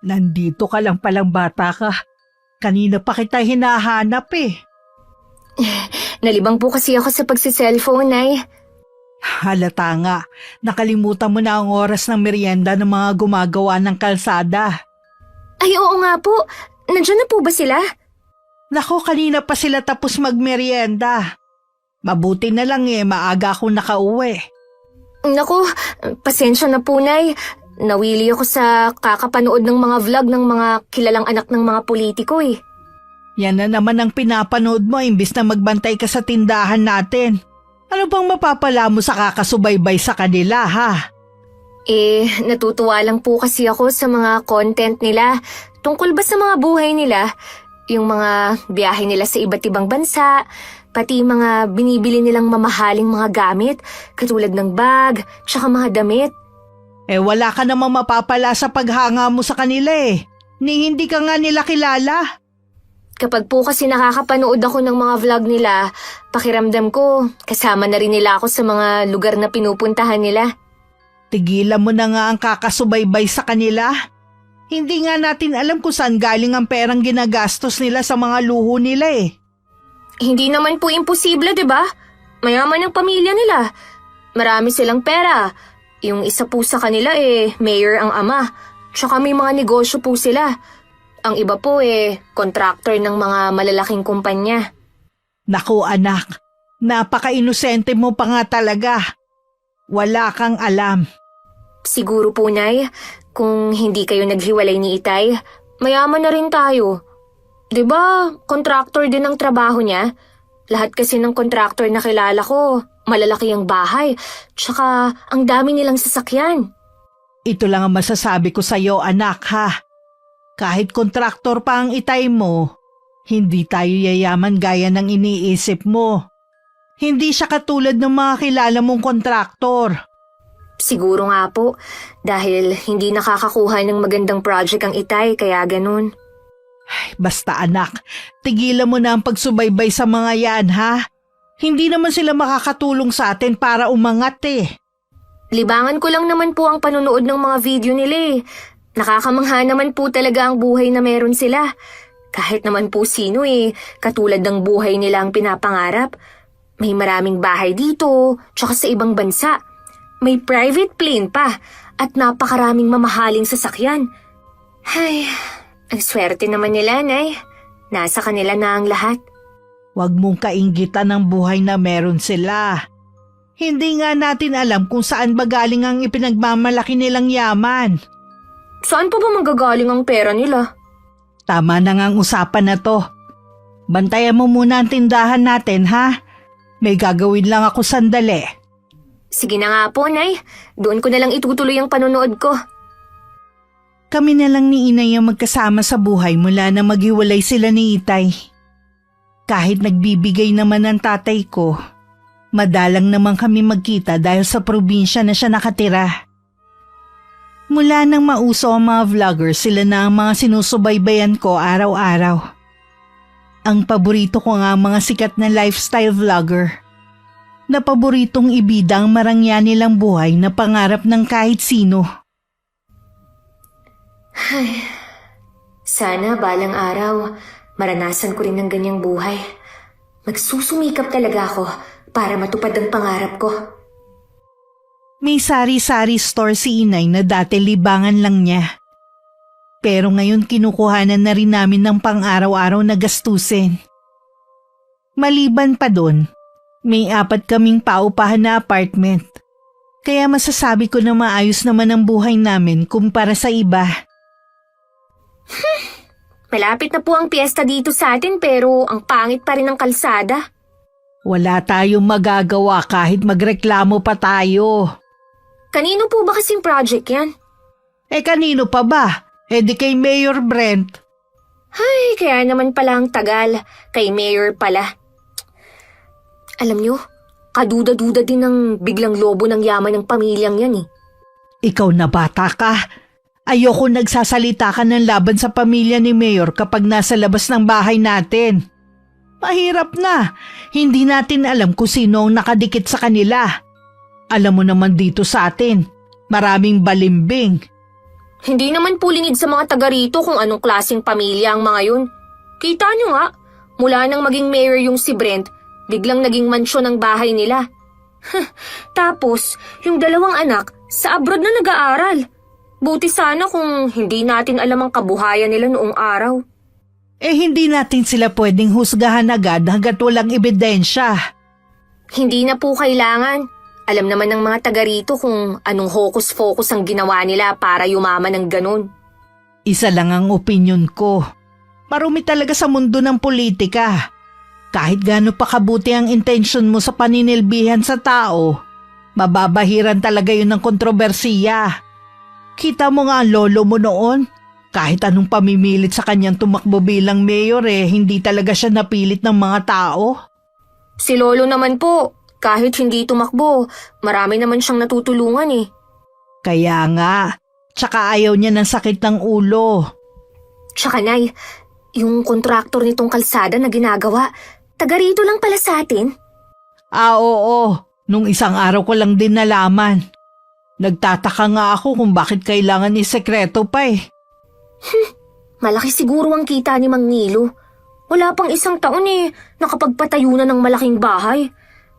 Nandito ka lang palang bata ka. Kanina pa kita hinahanap eh. Nalibang po kasi ako sa pagsi-cellphone, Nay. Halata nga, nakalimutan mo na ang oras ng merienda ng mga gumagawa ng kalsada. Ay, oo nga po. Nandiyan na po ba sila? Nako, kanina pa sila tapos magmerienda. Mabuti na lang maaga akong nakauwi. Naku, pasensya na po, Nay. Nawili ako sa kakapanood ng mga vlog ng mga kilalang anak ng mga politiko eh. Yan na naman ang pinapanood mo imbis na magbantay ka sa tindahan natin. Ano bang mapapala mo sa kakasubaybay sa kanila, ha? Natutuwa lang po kasi ako sa mga content nila. Tungkol ba sa mga buhay nila? Yung mga biyahe nila sa iba't ibang bansa, pati mga binibili nilang mamahaling mga gamit, katulad ng bag, tsaka mga damit. Wala ka namang mapapala sa paghanga mo sa kanila eh. Ni hindi ka nga nila kilala. Kapag po kasi nakakapanood ako ng mga vlog nila, pakiramdam ko, kasama na rin nila ako sa mga lugar na pinupuntahan nila. Tigilan mo na nga ang kakasubaybay sa kanila. Hindi nga natin alam kung saan galing ang perang ginagastos nila sa mga luho nila eh. Hindi naman po imposible, 'di ba? Mayaman ang pamilya nila. Marami silang pera. Yung isa po sa kanila mayor ang ama. Tsaka may mga negosyo po sila. Ang iba po contractor ng mga malalaking kumpanya. Naku anak, napaka-inosente mo pa nga talaga. Wala kang alam. Siguro po, Nay, kung hindi kayo naghiwalay ni Itay, mayaman na rin tayo. 'Di ba, contractor din ang trabaho niya? Lahat kasi ng contractor na kilala ko, malalaki ang bahay, tsaka ang dami nilang sasakyan. Ito lang ang masasabi ko sa'yo anak ha. Kahit kontraktor pa ang Itay mo, hindi tayo yayaman gaya ng iniisip mo. Hindi siya katulad ng mga kilala mong kontraktor. Siguro nga po, dahil hindi nakakakuha ng magandang project ang Itay, kaya ganun. Basta anak, tigilan mo na ang pagsubaybay sa mga yan ha. Hindi naman sila makakatulong sa atin para umangat eh. Libangan ko lang naman po ang panonood ng mga video nila eh. Nakakamangha naman po talaga ang buhay na meron sila. Kahit naman po sino katulad ng buhay nila ang pinapangarap. May maraming bahay dito, tsaka sa ibang bansa. May private plane pa, at napakaraming mamahaling sasakyan. Ay, ang swerte naman nila, Nay. Nasa kanila na ang lahat. Huwag mong kainggitan ng buhay na meron sila. Hindi nga natin alam kung saan ba galing ang ipinagmamalaki nilang yaman. Saan pa ba manggagaling ang pera nila? Tama na nga ang usapan na to. Bantayan mo muna ang tindahan natin, ha? May gagawin lang ako sandali. Sige na nga po, Nay. Doon ko na lang itutuloy ang panonood ko. Kami na lang ni Inay ang magkasama sa buhay mula na maghiwalay sila ni Itay. Kahit nagbibigay naman ang tatay ko, madalang naman kami magkita dahil sa probinsya na siya nakatira. Mula nang mauso ang mga vlogger, sila na ang mga sinusubaybayan ko araw-araw. Ang paborito ko nga ang mga sikat na lifestyle vlogger. Na paboritong ibida ang marangya nilang buhay na pangarap ng kahit sino. Ay, sana balang araw, maranasan ko rin ng ganyang buhay. Magsusumikap talaga ako para matupad ang pangarap ko. May sari-sari store si Inay na dati libangan lang niya. Pero ngayon kinukuhanan na rin namin ng pang-araw-araw na gastusin. Maliban pa doon, may 4 kaming paupahan na apartment. Kaya masasabi ko na maayos naman ang buhay namin kumpara sa iba. Malapit na po ang piyesta dito sa atin pero ang pangit pa rin ng kalsada. Wala tayong magagawa kahit magreklamo pa tayo. Kanino po ba kasing project yan? Kanino pa ba? Di kay Mayor Brent. Ay, kaya naman pala ang tagal. Kay Mayor pala. Alam nyo, kaduda-duda din ng biglang lobo ng yaman ng pamilyang yan eh. Ikaw na bata ka. Ayoko nagsasalita ka ng laban sa pamilya ni Mayor kapag nasa labas ng bahay natin. Mahirap na. Hindi natin alam kung sino ang nakadikit sa kanila. Alam mo naman dito sa atin, maraming balimbing. Hindi naman po lingid sa mga taga rito kung anong klaseng pamilya ang mga yun. Kita nyo nga, mula nang maging mayor yung si Brent, biglang naging mansyon ang bahay nila. Tapos, yung dalawang anak, sa abroad na nag-aaral. Buti sana kung hindi natin alam ang kabuhayan nila noong araw. Hindi natin sila pwedeng husgahan agad hanggat walang ebidensya. Hindi na po kailangan. Alam naman ng mga taga rito kung anong hocus-pocus ang ginawa nila para yumaman ng ganun. Isa lang ang opinyon ko. Marumi talaga sa mundo ng politika. Kahit gaano pa kabuti ang intensyon mo sa paninilbihan sa tao, mababahiran talaga yun ng kontrobersiya. Kita mo nga ang lolo mo noon. Kahit anong pamimilit sa kanyang tumakbo bilang mayor hindi talaga siya napilit ng mga tao. Si Lolo naman po, kahit hindi tumakbo, marami naman siyang natutulungan eh. Kaya nga, tsaka ayaw niya ng sakit ng ulo. Tsaka Nay, yung kontraktor nitong kalsada na ginagawa, taga rito lang pala sa atin. Oo. Nung isang araw ko lang din nalaman. Nagtataka nga ako kung bakit kailangan isekreto pa eh. Malaki siguro ang kita ni Mang Nilo. Wala pang isang taon nakapagpatayo na ng malaking bahay.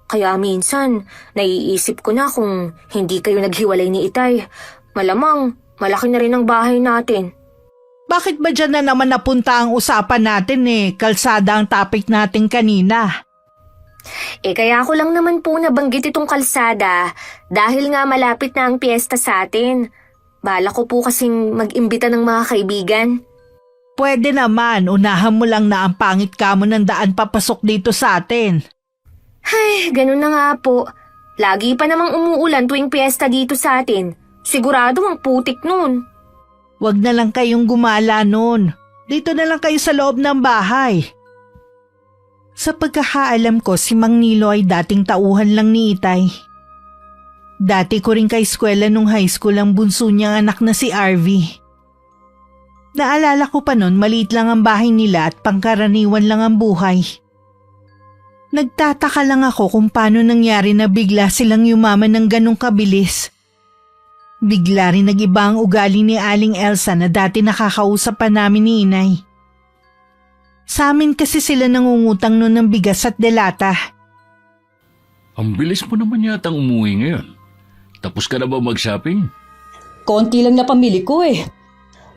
Kaya minsan, naiisip ko na kung hindi kayo naghiwalay ni Itay. Malamang, malaki na rin ang bahay natin. Bakit ba dyan na naman napunta ang usapan natin Kalsada ang topic natin kanina. Kaya ko lang naman po nabanggit itong kalsada dahil nga malapit na ang piyesta sa atin. Bala ko po kasing mag-imbita ng mga kaibigan. Pwede naman, unahan mo lang na ang pangit ka mo ng daan papasok dito sa atin. Ay, ganun na nga po. Lagi pa namang umuulan tuwing piyesta dito sa atin. Sigurado ang putik nun. Wag na lang kayong gumala nun. Dito na lang kayo sa loob ng bahay. Sa pagkakaalam ko, si Mang Nilo ay dating tauhan lang ni Itay. Dati ko rin ka-eskwela nung high school ang bunso niyang anak na si Arvy. Naalala ko pa nun maliit lang ang bahay nila at pangkaraniwan lang ang buhay. Nagtataka lang ako kung paano nangyari na bigla silang yumaman ng ganong kabilis. Bigla rin nag-iba ang ugali ni Aling Elsa na dati nakakausap pa namin ni Inay. Sa amin kasi sila nangungutang nun ng bigas at delata. Ang bilis mo naman yatang umuwi ngayon. Tapos ka na ba mag-shopping? Konti lang na pamili ko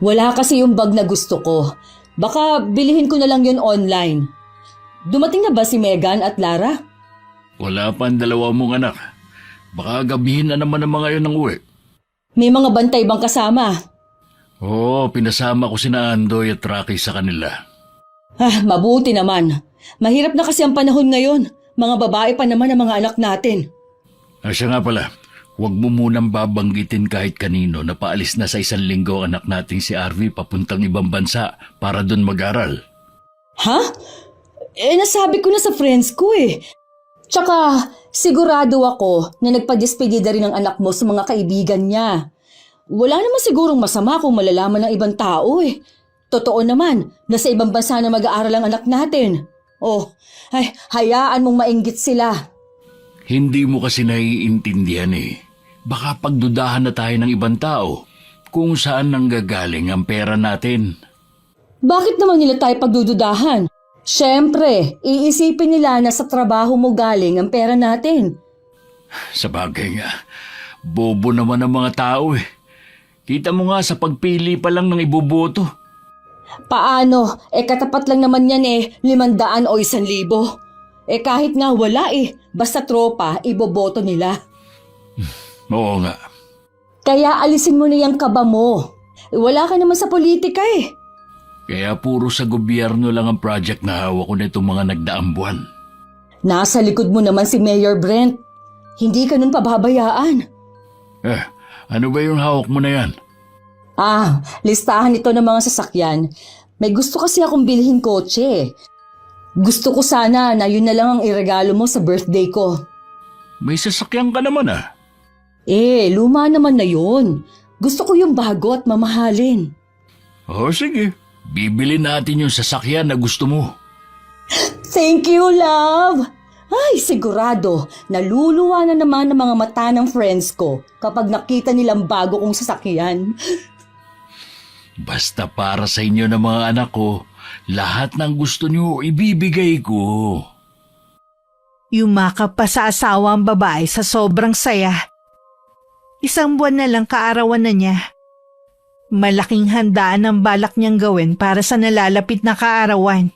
Wala kasi yung bag na gusto ko. Baka bilihin ko na lang yun online. Dumating na ba si Megan at Lara? Wala pa ang dalawa mong anak. Baka gabihin na naman ang mga yun ng uwi. May mga bantay bang kasama? Oo, pinasama ko sina Andoy at Rocky sa kanila. Mabuti naman. Mahirap na kasi ang panahon ngayon. Mga babae pa naman ang mga anak natin. Siya nga pala. Huwag mo munang babanggitin kahit kanino na paalis na sa 1 linggo ang anak nating si Arvy papuntang ibang bansa para doon mag-aral. Ha? Nasabi ko na sa friends ko Tsaka, sigurado ako na nagpa-despedida rin ang anak mo sa mga kaibigan niya. Wala naman sigurong masama kung malalaman ng ibang tao Totoo naman na sa ibang bansa na mag-aaral ang anak natin. Hayaan mong mainggit sila. Hindi mo kasi naiintindihan Baka pagdudahan na tayo ng ibang tao kung saan nanggagaling ang pera natin. Bakit naman nila tayo pagdududahan? Siyempre, iisipin nila na sa trabaho mo galing ang pera natin. Sa bagay nga, bobo naman ang mga tao Kita mo nga sa pagpili pa lang ng iboboto. Paano? Katapat lang naman yan 500 o 1,000. Kahit nga wala basta tropa, iboboto nila. Oo nga. Kaya alisin mo na yung kaba mo. Wala ka naman sa politika Kaya puro sa gobyerno lang ang project na hawak ko nitong mga nagdaang buwan. Nasa likod mo naman si Mayor Brent. Hindi ka nun pababayaan. Ano ba yung hawak mo na yan? Listahan ito ng mga sasakyan. May gusto kasi akong bilhin kotse. Gusto ko sana na yun na lang ang iregalo mo sa birthday ko. May sasakyan ka naman Luma naman na yun. Gusto ko yung bago at mamahalin. Sige. Bibili natin yung sasakyan na gusto mo. Thank you, love! Ay, sigurado, naluluwa na naman ang mga mata ng friends ko kapag nakita nilang bago kong sasakyan. Basta para sa inyo ng mga anak ko, lahat ng gusto niyo ibibigay ko. Yumakap pa sa asawa ang babae sa sobrang saya. 1 buwan na lang kaarawan na niya. Malaking handaan ang balak niyang gawin para sa nalalapit na kaarawan.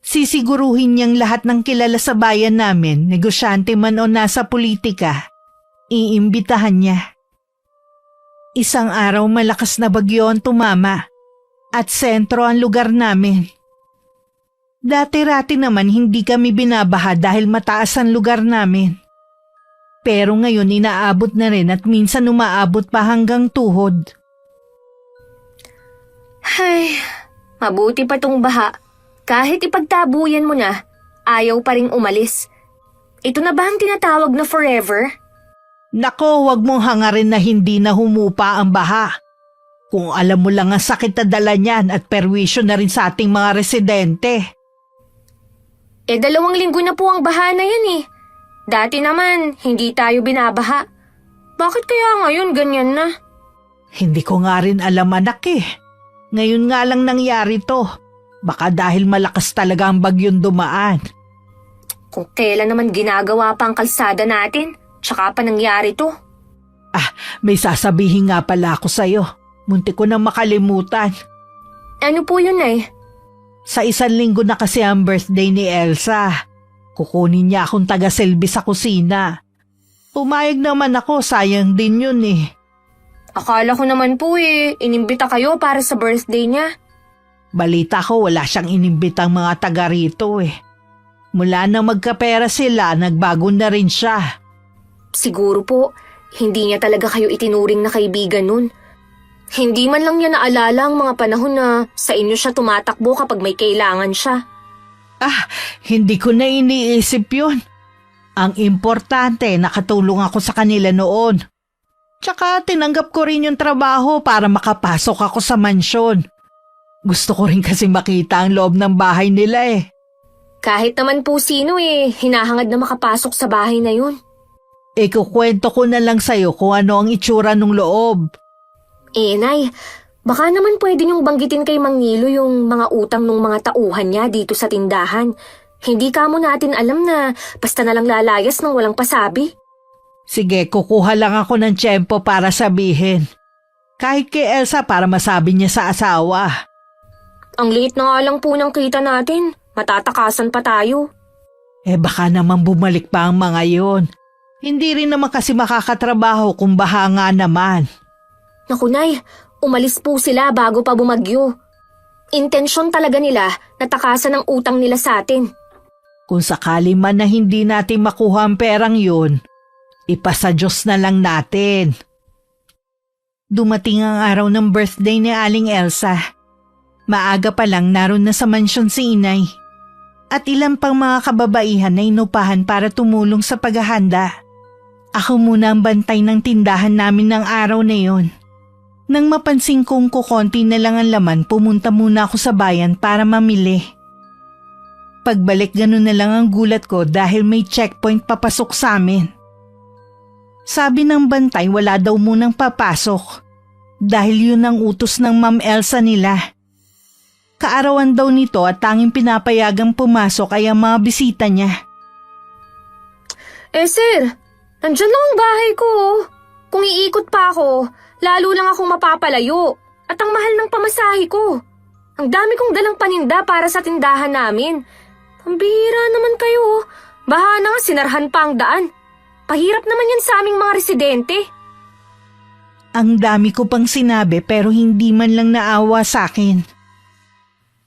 Sisiguruhin niyang lahat ng kilala sa bayan namin, negosyante man o nasa politika, iimbitahan niya. Isang araw malakas na bagyo ang tumama at sentro ang lugar namin. Dati-rati naman hindi kami binabaha dahil mataas ang lugar namin. Pero ngayon inaabot na rin at minsan umaabot pa hanggang tuhod. Ay, mabuti pa tong baha. Kahit ipagtabuyan mo na, ayaw pa ring umalis. Ito na ba ang tinatawag na forever? Nako, wag mong hangarin na hindi na humupa ang baha. Kung alam mo lang ang sakit na dala niyan at perwisyo na rin sa ating mga residente. 2 linggo na po ang baha na yan eh. Dati naman, hindi tayo binabaha. Bakit kaya ngayon ganyan na? Hindi ko nga rin alam anak eh. Ngayon nga lang nangyari to. Baka dahil malakas talaga ang bagyong dumaan. Kung kailan naman ginagawa pa ang kalsada natin, tsaka pa nangyari to. May sasabihin nga pala ako sa'yo. Munti ko na makalimutan. Ano po yun eh? Sa 1 linggo na kasi ang birthday ni Elsa. Kukunin niya akong taga-selby sa kusina. Pumayag naman ako, sayang din yun eh. Akala ko naman po eh, inimbita kayo para sa birthday niya. Balita ko wala siyang inimbitang mga taga rito eh. Mula na magkapera sila, nagbago na rin siya. Siguro po, hindi niya talaga kayo itinuring na kaibigan nun. Hindi man lang niya naalala ang mga panahon na sa inyo siya tumatakbo kapag may kailangan siya. Hindi ko na iniisip yun. Ang importante, nakatulong ako sa kanila noon. Tsaka tinanggap ko rin yung trabaho para makapasok ako sa mansyon. Gusto ko rin kasi makita ang loob ng bahay nila eh. Kahit naman po sino eh, hinahangad na makapasok sa bahay na yun. Kukwento ko na lang sa'yo kung ano ang itsura ng loob. Nay, baka naman pwede niyong banggitin kay Mang Nilo yung mga utang ng mga tauhan niya dito sa tindahan. Hindi ka mo natin alam na basta na lang lalayas ng walang pasabi. Sige, kukuha lang ako ng tiyempo para sabihin. Kahit kay Elsa para masabi niya sa asawa. Ang liit na nga lang po ng kita natin. Matatakasan pa tayo. Baka naman bumalik pa ang mga yon. Hindi rin naman kasi makakatrabaho kung baha nga naman. Naku Nay, umalis po sila bago pa bumagyo. Intensyon talaga nila na takasan ang utang nila sa atin. Kung sakali man na hindi natin makuha ang perang yun, ipasa Diyos na lang natin. Dumating ang araw ng birthday ni Aling Elsa. Maaga pa lang naroon na sa mansyon si Inay. At ilang pang mga kababaihan na inupahan para tumulong sa paghahanda. Ako muna ang bantay ng tindahan namin ng araw na yon. Nang mapansin kong kukonti na lang ang laman, pumunta muna ako sa bayan para mamili. Pagbalik ganun na lang ang gulat ko dahil may checkpoint papasok sa amin. Sabi ng bantay wala daw munang papasok dahil yun ang utos ng Ma'am Elsa nila. Kaarawan daw nito at tanging pinapayagang pumasok ay ang mga bisita niya. Sir, nandyan lang ang bahay ko. Kung iikot pa ako, lalo lang akong mapapalayo. At ang mahal ng pamasahe ko. Ang dami kong dalang paninda para sa tindahan namin. Pambihira naman kayo. Baha na nga sinarhan pa ang daan. Pahirap naman yan sa aming mga residente. Ang dami ko pang sinabi pero hindi man lang naawa sa akin.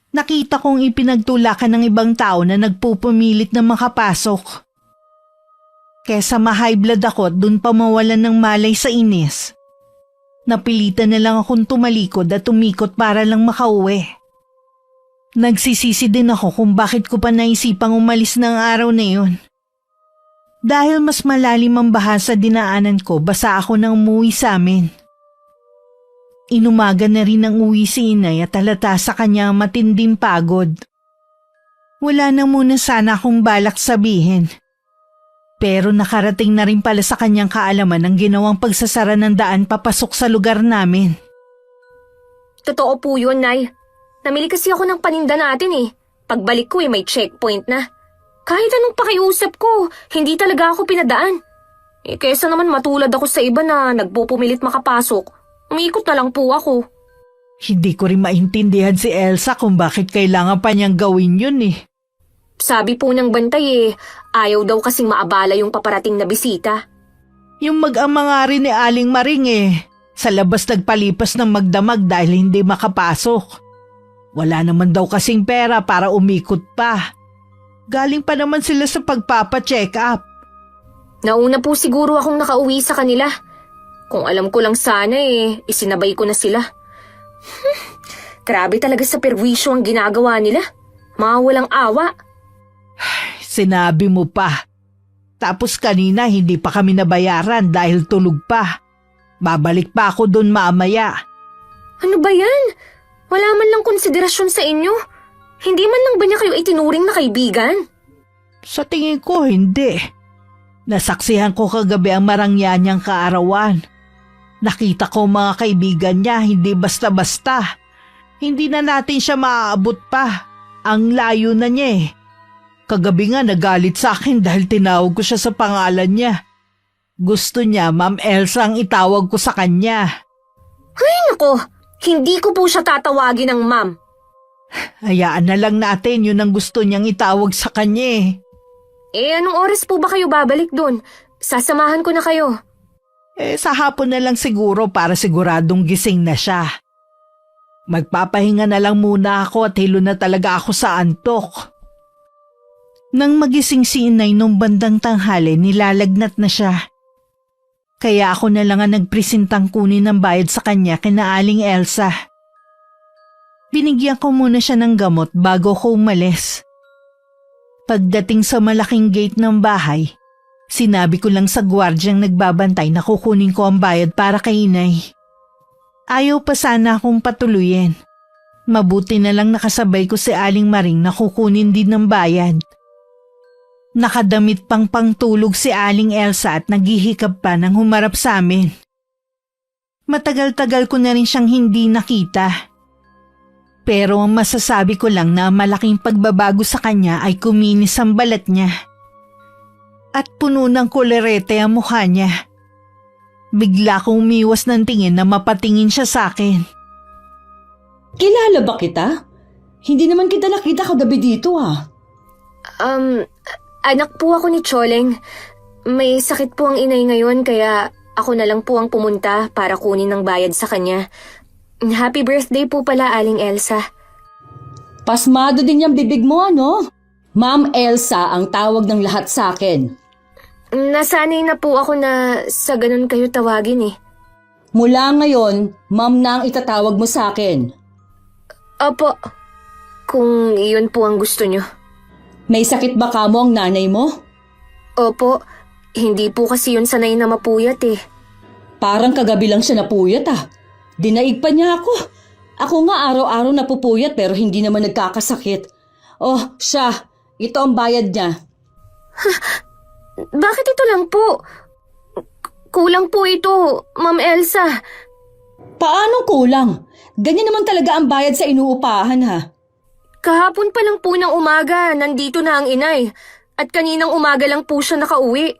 Nakita kong ipinagtulakan ng ibang tao na nagpupumilit na makapasok. Kesa ma-high blood ako at dun pa mawalan ng malay sa inis. Napilitan na lang akong tumalikod at tumikot para lang makauwi. Nagsisisi din ako kung bakit ko pa naisipang umalis ng araw na yun. Dahil mas malalim ang baha sa dinaanan ko, basa ako nang umuwi sa amin. Inumaga na rin ang uwi si Inay at halata sa kanya ang matinding pagod. Wala na muna sana akong balak sabihin. Pero nakarating na rin pala sa kanyang kaalaman ang ginawang pagsasara ng daan papasok sa lugar namin. Totoo po yun, Nay. Namili kasi ako ng paninda natin eh. Pagbalik ko may checkpoint na. Kahit anong pakiusap ko, hindi talaga ako pinadaan. Kesa naman matulad ako sa iba na nagpupumilit makapasok, umiikot na lang po ako. Hindi ko rin maintindihan si Elsa kung bakit kailangan pa niyang gawin yun eh. Sabi po ng bantay ayaw daw kasing maabala yung paparating na bisita. Yung mag-ama nga rin ni Aling Maring sa labas nagpalipas ng magdamag dahil hindi makapasok. Wala naman daw kasing pera para umikot pa. Galing pa naman sila sa pagpapa-check up. Nauna po siguro akong nakauwi sa kanila. Kung alam ko lang sana isinabay ko na sila. Grabe talaga sa perwisyo ang ginagawa nila. Mga walang awa. Sinabi mo pa. Tapos kanina hindi pa kami nabayaran dahil tulog pa. Babalik pa ako doon mamaya. Ano ba yan? Wala man lang konsiderasyon sa inyo. Hindi man lang ba niya kayo itinuring na kaibigan? Sa tingin ko hindi. Nasaksihan ko kagabi ang marangya niyang kaarawan. Nakita ko mga kaibigan niya hindi basta-basta. Hindi na natin siya maaabot pa. Ang layo na niya Kagabi nga nagalit sa akin dahil tinawag ko siya sa pangalan niya. Gusto niya Ma'am Elsa ang itawag ko sa kanya. Ay nako, hindi ko po siya tatawagin ng ma'am. Hayaan na lang natin yun ang gusto niyang itawag sa kanya Anong oras po ba kayo babalik doon? Sasamahan ko na kayo. Sa hapon na lang siguro para siguradong gising na siya. Magpapahinga na lang muna ako at hilo na talaga ako sa antok. Nang magising si inay nung bandang tanghali, nilalagnat na siya. Kaya ako na lang ang nagpresentang kunin ng bayad sa kanya kina Aling Elsa. Binigyan ko muna siya ng gamot bago ko umalis. Pagdating sa malaking gate ng bahay, sinabi ko lang sa gwardyang nagbabantay na kukunin ko ang bayad para kay inay. Ayaw pa sana akong patuluyin. Mabuti na lang nakasabay ko si Aling Maring na kukunin din ng bayad. Nakadamit pang pangtulog si Aling Elsa at naghihikab pa nang humarap sa amin. Matagal-tagal ko na rin siyang hindi nakita. Pero ang masasabi ko lang na malaking pagbabago sa kanya ay kuminis ang balat niya. At puno ng kolerete ang mukha niya. Bigla kong umiwas ng tingin na mapatingin siya sa akin. Kilala ba kita? Hindi naman kita nakita kagabi dito Anak po ako ni Choleng. May sakit po ang inay ngayon kaya ako na lang po ang pumunta para kunin ng bayad sa kanya. Happy birthday po pala, Aling Elsa. Pasmado din yung bibig mo, ano? Ma'am Elsa ang tawag ng lahat sa akin. Nasanay na po ako na sa ganun kayo tawagin Mula ngayon, ma'am na ang itatawag mo sa akin. Opo, kung iyon po ang gusto nyo. May sakit ba kamo ang nanay mo? Opo, hindi po kasi yun sanay na mapuyat Parang kagabi lang siya napuyat Dinaig pa niya ako. Ako nga araw-araw napupuyat pero hindi naman nagkakasakit. Oh, siya. Ito ang bayad niya. Bakit ito lang po? Kulang po ito, Ma'am Elsa. Paanong kulang? Ganyan naman talaga ang bayad sa inuupahan Kahapon pa lang po ng umaga, nandito na ang inay. At kaninang umaga lang po siya nakauwi.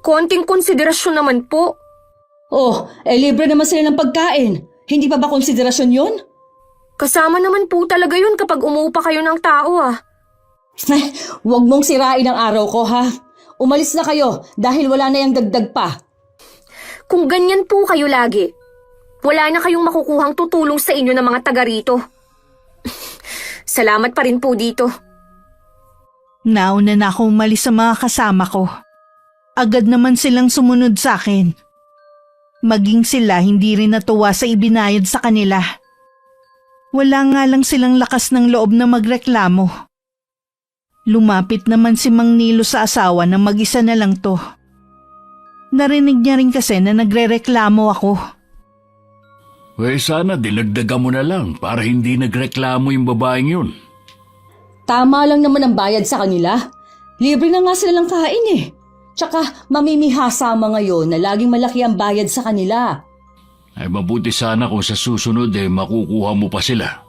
Konting konsiderasyon naman po. Oh, libre naman sila ng pagkain. Hindi pa ba konsiderasyon yun? Kasama naman po talaga yun kapag umuupa kayo ng tao Huwag mong sirain ang araw ko Umalis na kayo dahil wala na yung dagdag pa. Kung ganyan po kayo lagi, wala na kayong makukuhang tutulong sa inyo ng mga taga rito. Salamat pa rin po dito. Nauna na ako umalis sa mga kasama ko. Agad naman silang sumunod sa akin. Maging sila hindi rin natuwa sa ibinayad sa kanila. Wala nga lang silang lakas ng loob na magreklamo. Lumapit naman si Mang Nilo sa asawa na mag-isa na lang to. Narinig niya rin kasi na nagrereklamo ako. Sana dinagdagan mo na lang para hindi nagreklamo yung babaeng yun. Tama lang naman ang bayad sa kanila. Libre na nga sila lang kain Tsaka mamimihasa ngayon na laging malaki ang bayad sa kanila. Ay mabuti sana kung sa susunod makukuha mo pa sila.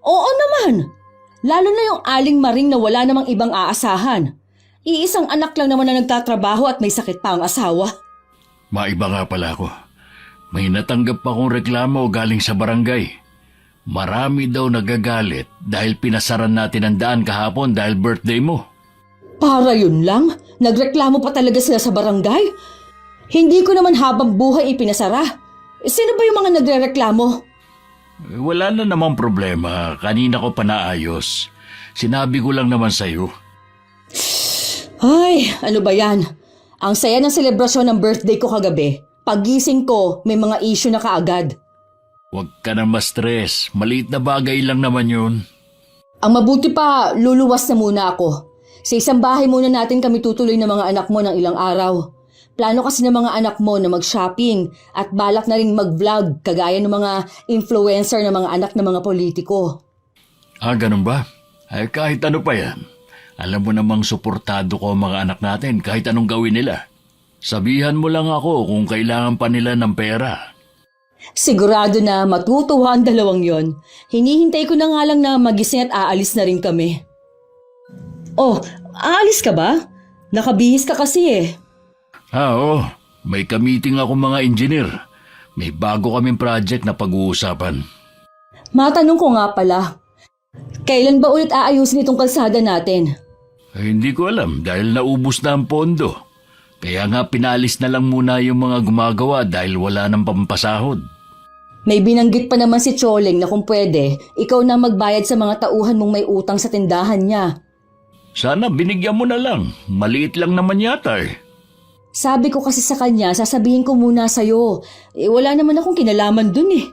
Oo naman. Lalo na yung Aling Maring na wala namang ibang aasahan. Iisang anak lang naman na nagtatrabaho at may sakit pa ang asawa. Maiba nga pala ako. May natanggap akong reklamo galing sa barangay. Marami daw nagagalit dahil pinasaran natin ang daan kahapon dahil birthday mo. Para yun lang? Nagreklamo pa talaga sila sa barangay? Hindi ko naman habang buhay ipinasara. Sino ba yung mga nagrereklamo? Wala na namang problema. Kanina ko pa naayos. Sinabi ko lang naman sa'yo. Ay, ano ba yan? Ang saya ng selebrasyon ng birthday ko kagabi. Pagising ko, may mga issue na kaagad. Huwag ka na ma-stress. Maliit na bagay lang naman yun. Ang mabuti pa, luluwas na muna ako. Sa isang bahay muna natin kami tutuloy ng mga anak mo ng ilang araw. Plano kasi ng mga anak mo na mag-shopping at balak na rin mag-vlog kagaya ng mga influencer ng mga anak ng mga politiko. Ganun ba? Ay kahit ano pa yan. Alam mo namang suportado ko ang mga anak natin kahit anong gawin nila. Sabihan mo lang ako kung kailangan pa nila ng pera. Sigurado na matutuwa ang dalawang yon. Hinihintay ko na nga lang na magising at aalis na rin kami. Oh, aalis ka ba? Nakabihis ka kasi eh. Oo. May ka-meeting ako mga engineer. May bago kaming project na pag-uusapan. Matanong ko nga pala, kailan ba ulit aayusin itong kalsada natin? Hindi ko alam dahil naubos na ang pondo. Kaya nga pinalis na lang muna yung mga gumagawa dahil wala nang pampasahod. May binanggit pa naman si Choleng na kung pwede, ikaw na magbayad sa mga tauhan mong may utang sa tindahan niya. Sana binigyan mo na lang. Maliit lang naman yata eh. Sabi ko kasi sa kanya, sasabihin ko muna sa'yo. Wala naman akong kinalaman dun eh.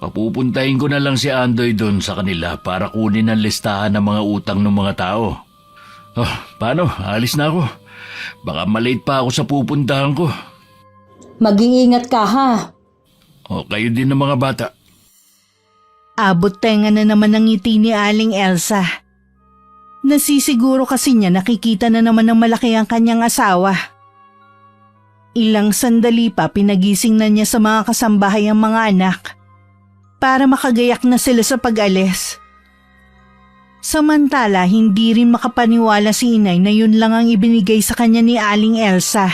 Papupuntahin ko na lang si Andoy doon sa kanila para kunin ang listahan ng mga utang ng mga tao. Paano? Alis na ako. Baka malate pa ako sa pupuntahan ko. Mag-iingat ka ha. O kayo din ng mga bata. Abot tenga na naman ang ngiti ni Aling Elsa. Nasisiguro kasi niya nakikita na naman ng malaki ang kanyang asawa. Ilang sandali pa pinagising na niya sa mga kasambahay ang mga anak para makagayak na sila sa pag-alis. Samantala, hindi rin makapaniwala si inay na yun lang ang ibinigay sa kanya ni Aling Elsa.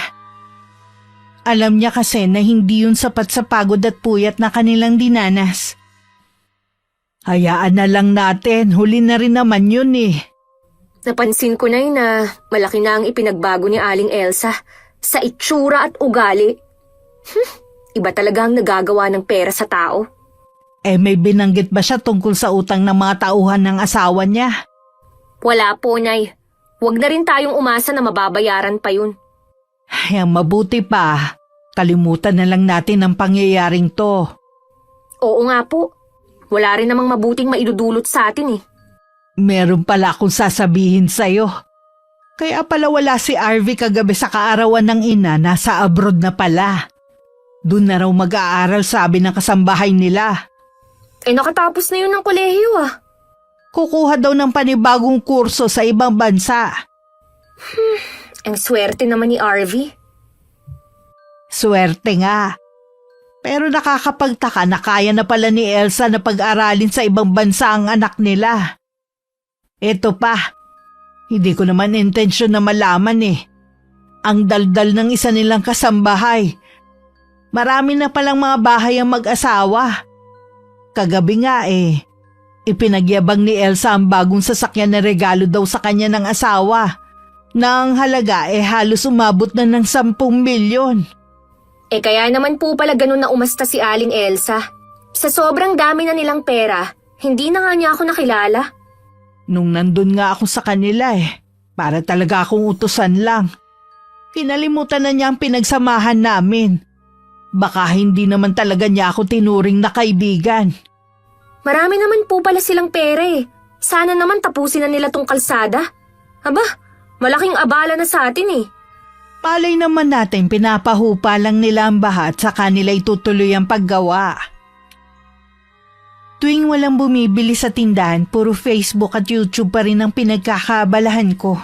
Alam niya kasi na hindi yun sapat sa pagod at puyat na kanilang dinanas. Hayaan na lang natin, huli na rin naman yun eh. Napansin ko na malaki na ang ipinagbago ni Aling Elsa sa itsura at ugali. Iba talaga ang nagagawa ng pera sa tao. May binanggit ba siya tungkol sa utang ng mga tauhan ng asawa niya? Wala po, Nay. Huwag na rin tayong umasa na mababayaran pa yun. Ay, ang mabuti pa. Kalimutan na lang natin ang pangyayaring to. Oo nga po. Wala rin namang mabuting maidudulot sa atin eh. Meron pala akong sasabihin sa'yo. Kaya pala wala si Arvie kagabi sa kaarawan ng ina, nasa abroad na pala. Doon na raw mag-aaral, sabi ng kasambahay nila. Nakatapos na yun ng kolehiyo ah. Kukuha daw ng panibagong kurso sa ibang bansa. Ang swerte naman ni Arvie. Swerte nga. Pero nakakapagtaka na kaya na pala ni Elsa na pag-aralin sa ibang bansa ang anak nila. Eto pa, hindi ko naman intensyon na malaman eh. Ang daldal ng isa nilang kasambahay. Marami na palang mga bahay ang mag-asawa. Kagabi nga ipinagyabang ni Elsa ang bagong sasakyan na regalo daw sa kanya ng asawa. Na ang halaga halos umabot na ng 10 milyon. Kaya naman po pala ganun na umasta si Aling Elsa. Sa sobrang dami na nilang pera, hindi na nga niya ako nakilala. Nung nandun nga ako sa kanila para talaga akong utusan lang. Kinalimutan na niya ang pinagsamahan namin. Baka hindi naman talaga niya ako tinuring na kaibigan. Marami naman po pala silang pera eh. Sana naman tapusin na nila tong kalsada. Aba, malaking abala na sa atin eh. Palay naman natin pinapahupa lang nila ang baha at saka nila itutuloy ang paggawa. Tuwing walang bumibili sa tindahan, puro Facebook at YouTube pa rin ang pinagkakaabalahan ko.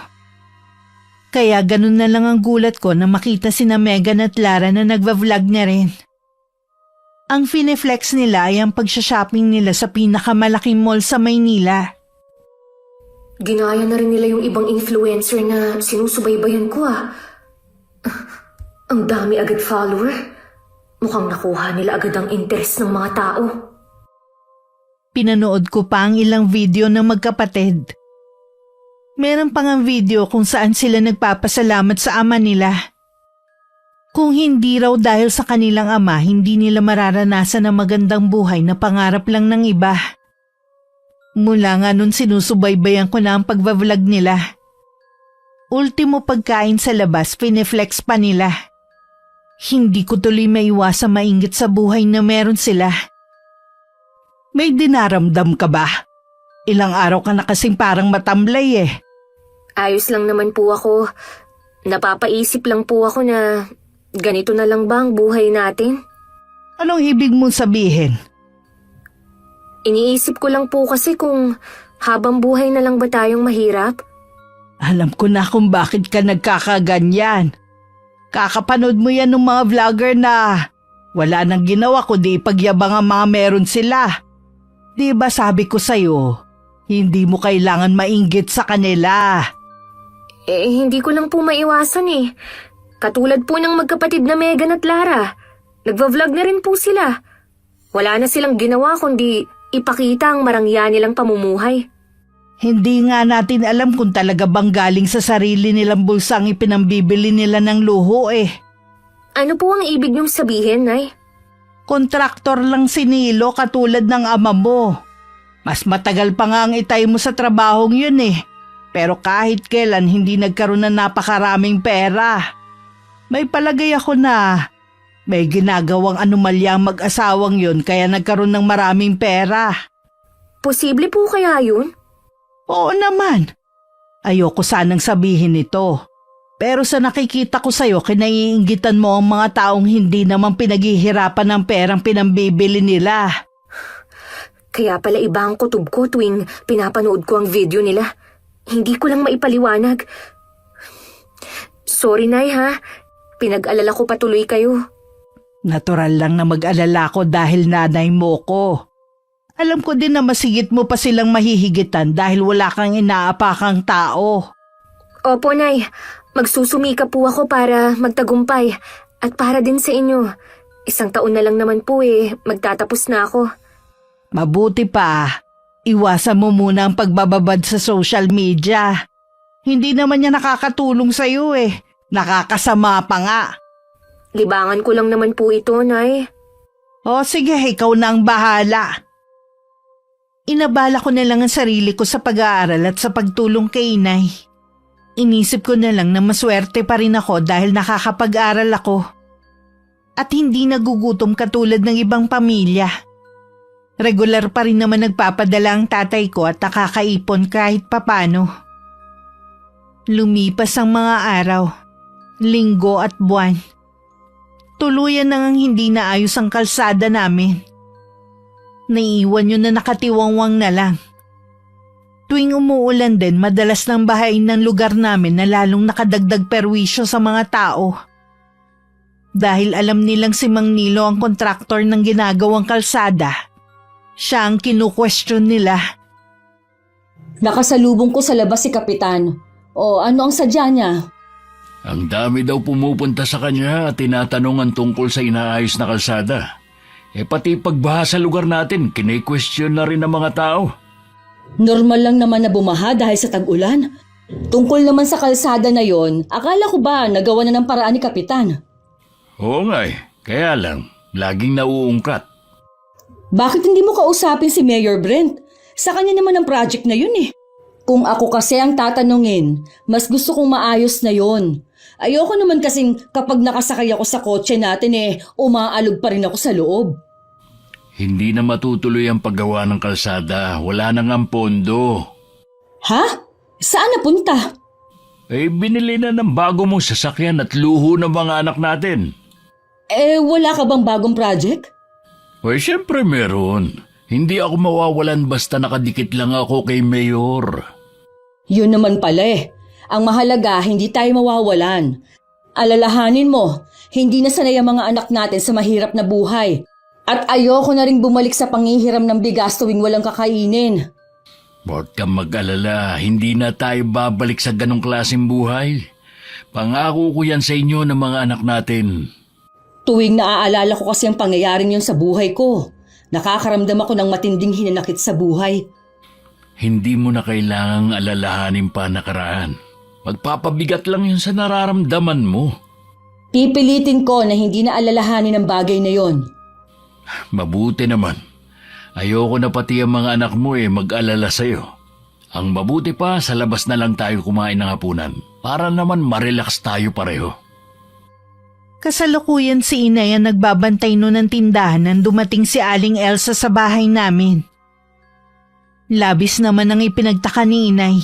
Kaya ganun na lang ang gulat ko na makita sina Megan at Lara na nagva-vlog na rin. Ang fineflex nila ay ang pagsha-shopping nila sa pinakamalaking mall sa Maynila. Ginaya na rin nila yung ibang influencer na sinusubaybayan ko Ang dami agad follower. Mukhang nakuha nila agad ang interest ng mga tao. Pinanood ko pa ang ilang video ng magkapatid. Meron pang ang video kung saan sila nagpapasalamat sa ama nila. Kung hindi raw dahil sa kanilang ama, hindi nila mararanasan ang magandang buhay na pangarap lang ng iba. Mula nga nun sinusubaybayan ko na ang pagbablog nila. Ultimo pagkain sa labas, pineflex pa nila. Hindi ko tuloy maiwasang mainggit sa buhay na meron sila. May dinaramdam ka ba? Ilang araw ka na kasing parang matamlay eh. Ayos lang naman po ako. Napapaisip lang po ako na ganito na lang ba ang buhay natin? Anong ibig mong sabihin? Iniisip ko lang po kasi kung habang buhay na lang ba tayong mahirap? Alam ko na kung bakit ka nagkakaganyan. Kakapanood mo yan ng mga vlogger na wala nang ginawa kundi ipagyabang ang mga meron sila. Di ba sabi ko sa'yo, hindi mo kailangan mainggit sa kanila. Hindi ko lang po maiwasan eh. Katulad po ng magkapatid na Megan at Lara. Nagva-vlog na rin po sila. Wala na silang ginawa kundi ipakita ang marangya nilang pamumuhay. Hindi nga natin alam kung talaga bang galing sa sarili nilang bulsa ang ipinambibili nila ng luho eh. Ano po ang ibig niyong sabihin, Nay? Kontraktor lang si Nilo katulad ng ama mo. Mas matagal pa nga ang itay mo sa trabahong yun eh. Pero kahit kailan hindi nagkaroon ng napakaraming pera. May palagay ako na may ginagawang anomalya ang mag-asawang yun kaya nagkaroon ng maraming pera. Posible po kaya yun? Oo naman. Ayoko sanang sabihin ito. Pero sa nakikita ko sa'yo, kinaiinggitan mo ang mga taong hindi naman pinaghihirapan ng perang pinambibili nila. Kaya pala iba ang kutob ko tuwing pinapanood ko ang video nila. Hindi ko lang maipaliwanag. Sorry, Nay, ha? Pinag-alala ko patuloy kayo. Natural lang na mag-alala ko dahil nanay mo ko. Alam ko din na masigit mo pa silang mahihigitan dahil wala kang inaapakang tao. Opo, Nay. Magsusumika po ako para magtagumpay at para din sa inyo. 1 taon na lang naman po magtatapos na ako. Mabuti pa. Iwasan mo muna ang pagbababad sa social media. Hindi naman niya nakakatulong sa'yo eh. Nakakasama pa nga. Libangan ko lang naman po ito, Nay. O sige, ikaw na ang bahala. Inabala ko na lang ang sarili ko sa pag-aaral at sa pagtulong kay Inay. Inisip ko na lang na maswerte pa rin ako dahil nakakapag-aral ako. At hindi nagugutom katulad ng ibang pamilya. Regular pa rin naman nagpapadala ang tatay ko at nakakaipon kahit papano. Lumipas ang mga araw, linggo at buwan. Tuluyan nang hindi naayos ang kalsada namin. Naiiwan yun na nakatiwangwang na lang. Tuwing umuulan din, madalas nang bahain ng lugar namin na lalong nakadagdag perwisyo sa mga tao. Dahil alam nilang si Mang Nilo ang kontraktor ng ginagawang kalsada, siya ang kinu-question nila. Nakasalubong ko sa labas si Kapitan. O ano ang sadya niya? Ang dami daw pumupunta sa kanya at tinatanungan tungkol sa inaayos na kalsada. Pati pagbaha sa lugar natin, kine-question na rin ng mga tao. Normal lang naman na bumaha dahil sa tag-ulan. Tungkol naman sa kalsada na yon, akala ko ba nagawa na ng paraan ni Kapitan? Oo nga kaya lang, laging nauungkat. Bakit hindi mo kausapin si Mayor Brent? Sa kanya naman ang project na yun eh. Kung ako kasi ang tatanungin, mas gusto kong maayos na yon. Ayoko naman kasing kapag nakasakay ako sa kotse natin umaalog pa rin ako sa loob. Hindi na matutuloy ang paggawa ng kalsada, wala nang ang pondo. Ha? Saan napunta? Binili na ng bago mong sasakyan at luho ng mga anak natin. Wala ka bang bagong project? Siyempre meron. Hindi ako mawawalan basta nakadikit lang ako kay Mayor. Yun naman pala Ang mahalaga, hindi tayo mawawalan. Alalahanin mo, hindi na sanay ang mga anak natin sa mahirap na buhay. At ayoko na rin bumalik sa panghihiram ng bigas tuwing walang kakainin. Huwag kang mag-alala, hindi na tayo babalik sa ganong klaseng buhay. Pangako ko yan sa inyo ng mga anak natin. Tuwing naaalala ko kasi ang pangyayaring yun sa buhay ko, nakakaramdam ako ng matinding hinanakit sa buhay. Hindi mo na kailangang alalahanin pa nakaraan. Magpapabigat lang yun sa nararamdaman mo. Pipilitin ko na hindi na alalahanin ang bagay na yon. Mabuti naman. Ayoko na pati ang mga anak mo mag-alala sa'yo. Ang mabuti pa, sa labas na lang tayo kumain ng hapunan para naman marelax tayo pareho. Kasalukuyan si Inay ang nagbabantay noon ng tindahan nang dumating si Aling Elsa sa bahay namin. Labis naman ang ipinagtaka ni Inay.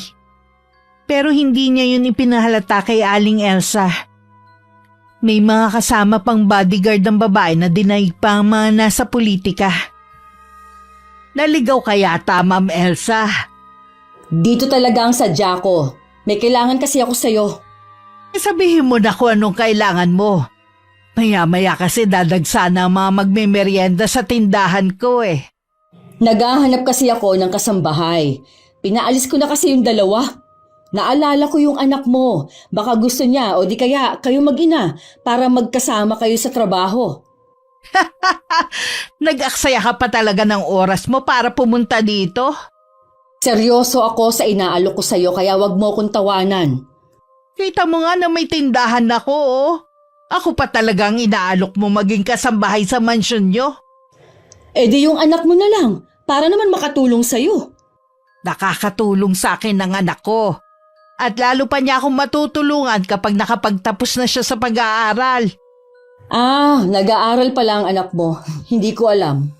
Pero hindi niya yun ipinahalata kay Aling Elsa. May mga kasama pang bodyguard ng babae na dinaig pa ang mga nasa politika. Naligaw ka yata, Ma'am Elsa. Dito talaga ang sadya ko. May kailangan kasi ako sa'yo. Sabihin mo na kung anong kailangan mo. Maya-maya kasi dadagsa na ang mga magmemeryenda sa tindahan ko Naghahanap kasi ako ng kasambahay. Pinaalis ko na kasi yung dalawa. Naalala ko yung anak mo. Baka gusto niya o di kaya kayo mag-ina para magkasama kayo sa trabaho. Nag-aksaya ka pa talaga ng oras mo para pumunta dito? Seryoso ako sa inaalok ko sa'yo kaya wag mo akong tawanan. Kita mo nga na may tindahan ako Ako pa talagang inaalok mo maging kasambahay sa mansyon nyo. Eh di yung anak mo na lang para naman makatulong sa'yo. Nakakatulong sa akin ng anak ko. At lalo pa niya akong matutulungan kapag nakapagtapos na siya sa pag-aaral. Nag-aaral pala ang anak mo. Hindi ko alam.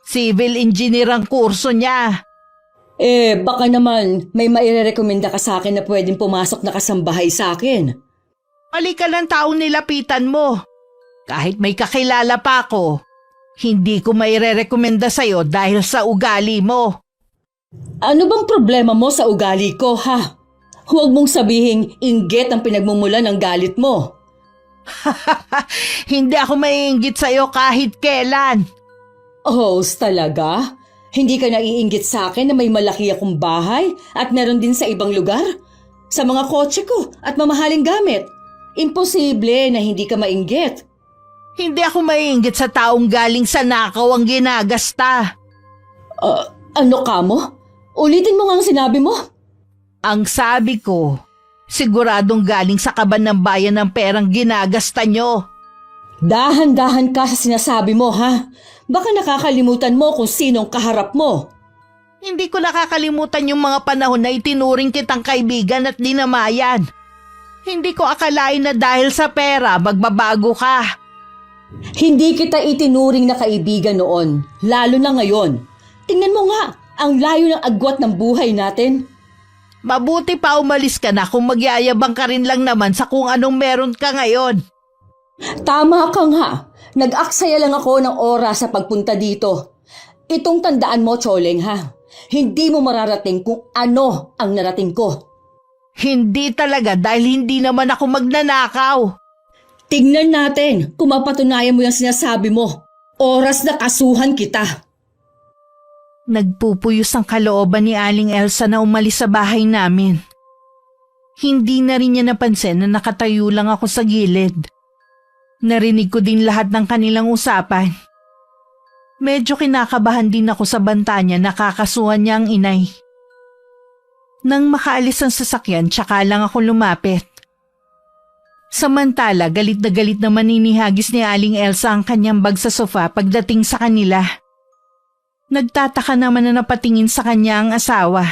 Civil engineer ang kurso niya. Baka naman may mairerekomenda ka sa akin na pwedeng pumasok na kasambahay sa akin. Mali ka ng taong nilapitan mo. Kahit may kakilala pa ako, hindi ko mairerekomenda sa'yo dahil sa ugali mo. Ano bang problema mo sa ugali ko, ha? Huwag mong sabihing inggit ang pinagmumulan ng galit mo. Hindi ako maiinggit sa'yo kahit kailan. Talaga? Hindi ka naiinggit sa akin na may malaki akong bahay at meron din sa ibang lugar? Sa mga kotse ko at mamahaling gamit? Imposible na hindi ka mainggit. Hindi ako maiinggit sa taong galing sa nakaw ang ginagasta. Ano ka mo? Ulitin mo nga ang sinabi mo. Ang sabi ko, siguradong galing sa kaban ng bayan ng perang ginagasta nyo. Dahan-dahan ka sa sinasabi mo, ha? Baka nakakalimutan mo kung sinong kaharap mo. Hindi ko nakakalimutan yung mga panahon na itinuring kitang kaibigan at dinamayan. Hindi ko akalain na dahil sa pera magbabago ka. Hindi kita itinuring na kaibigan noon, lalo na ngayon. Tingnan mo nga, ang layo ng agwat ng buhay natin. Mabuti pa umalis ka na kung magyayabang ka rin lang naman sa kung anong meron ka ngayon. Tama ka nga. Nag-aksaya lang ako ng oras sa pagpunta dito. Itong tandaan mo, Choleng, ha? Hindi mo mararating kung ano ang narating ko. Hindi talaga dahil hindi naman ako magnanakaw. Tignan natin kung mapatunayan mo yung sinasabi mo. Oras na kasuhan kita. Nagpupuyos ang kalooban ni Aling Elsa na umalis sa bahay namin. Hindi na rin niya napansin na nakatayo lang ako sa gilid. Narinig ko din lahat ng kanilang usapan. Medyo kinakabahan din ako sa banta niya na kakasuhan niya ang inay. Nang makaalis ang sasakyan, tsaka lang ako lumapit. Samantala, galit na maninihagis ni Aling Elsa ang kanyang bag sa sofa pagdating sa kanila. Nagtataka naman na napatingin sa kanya ang asawa.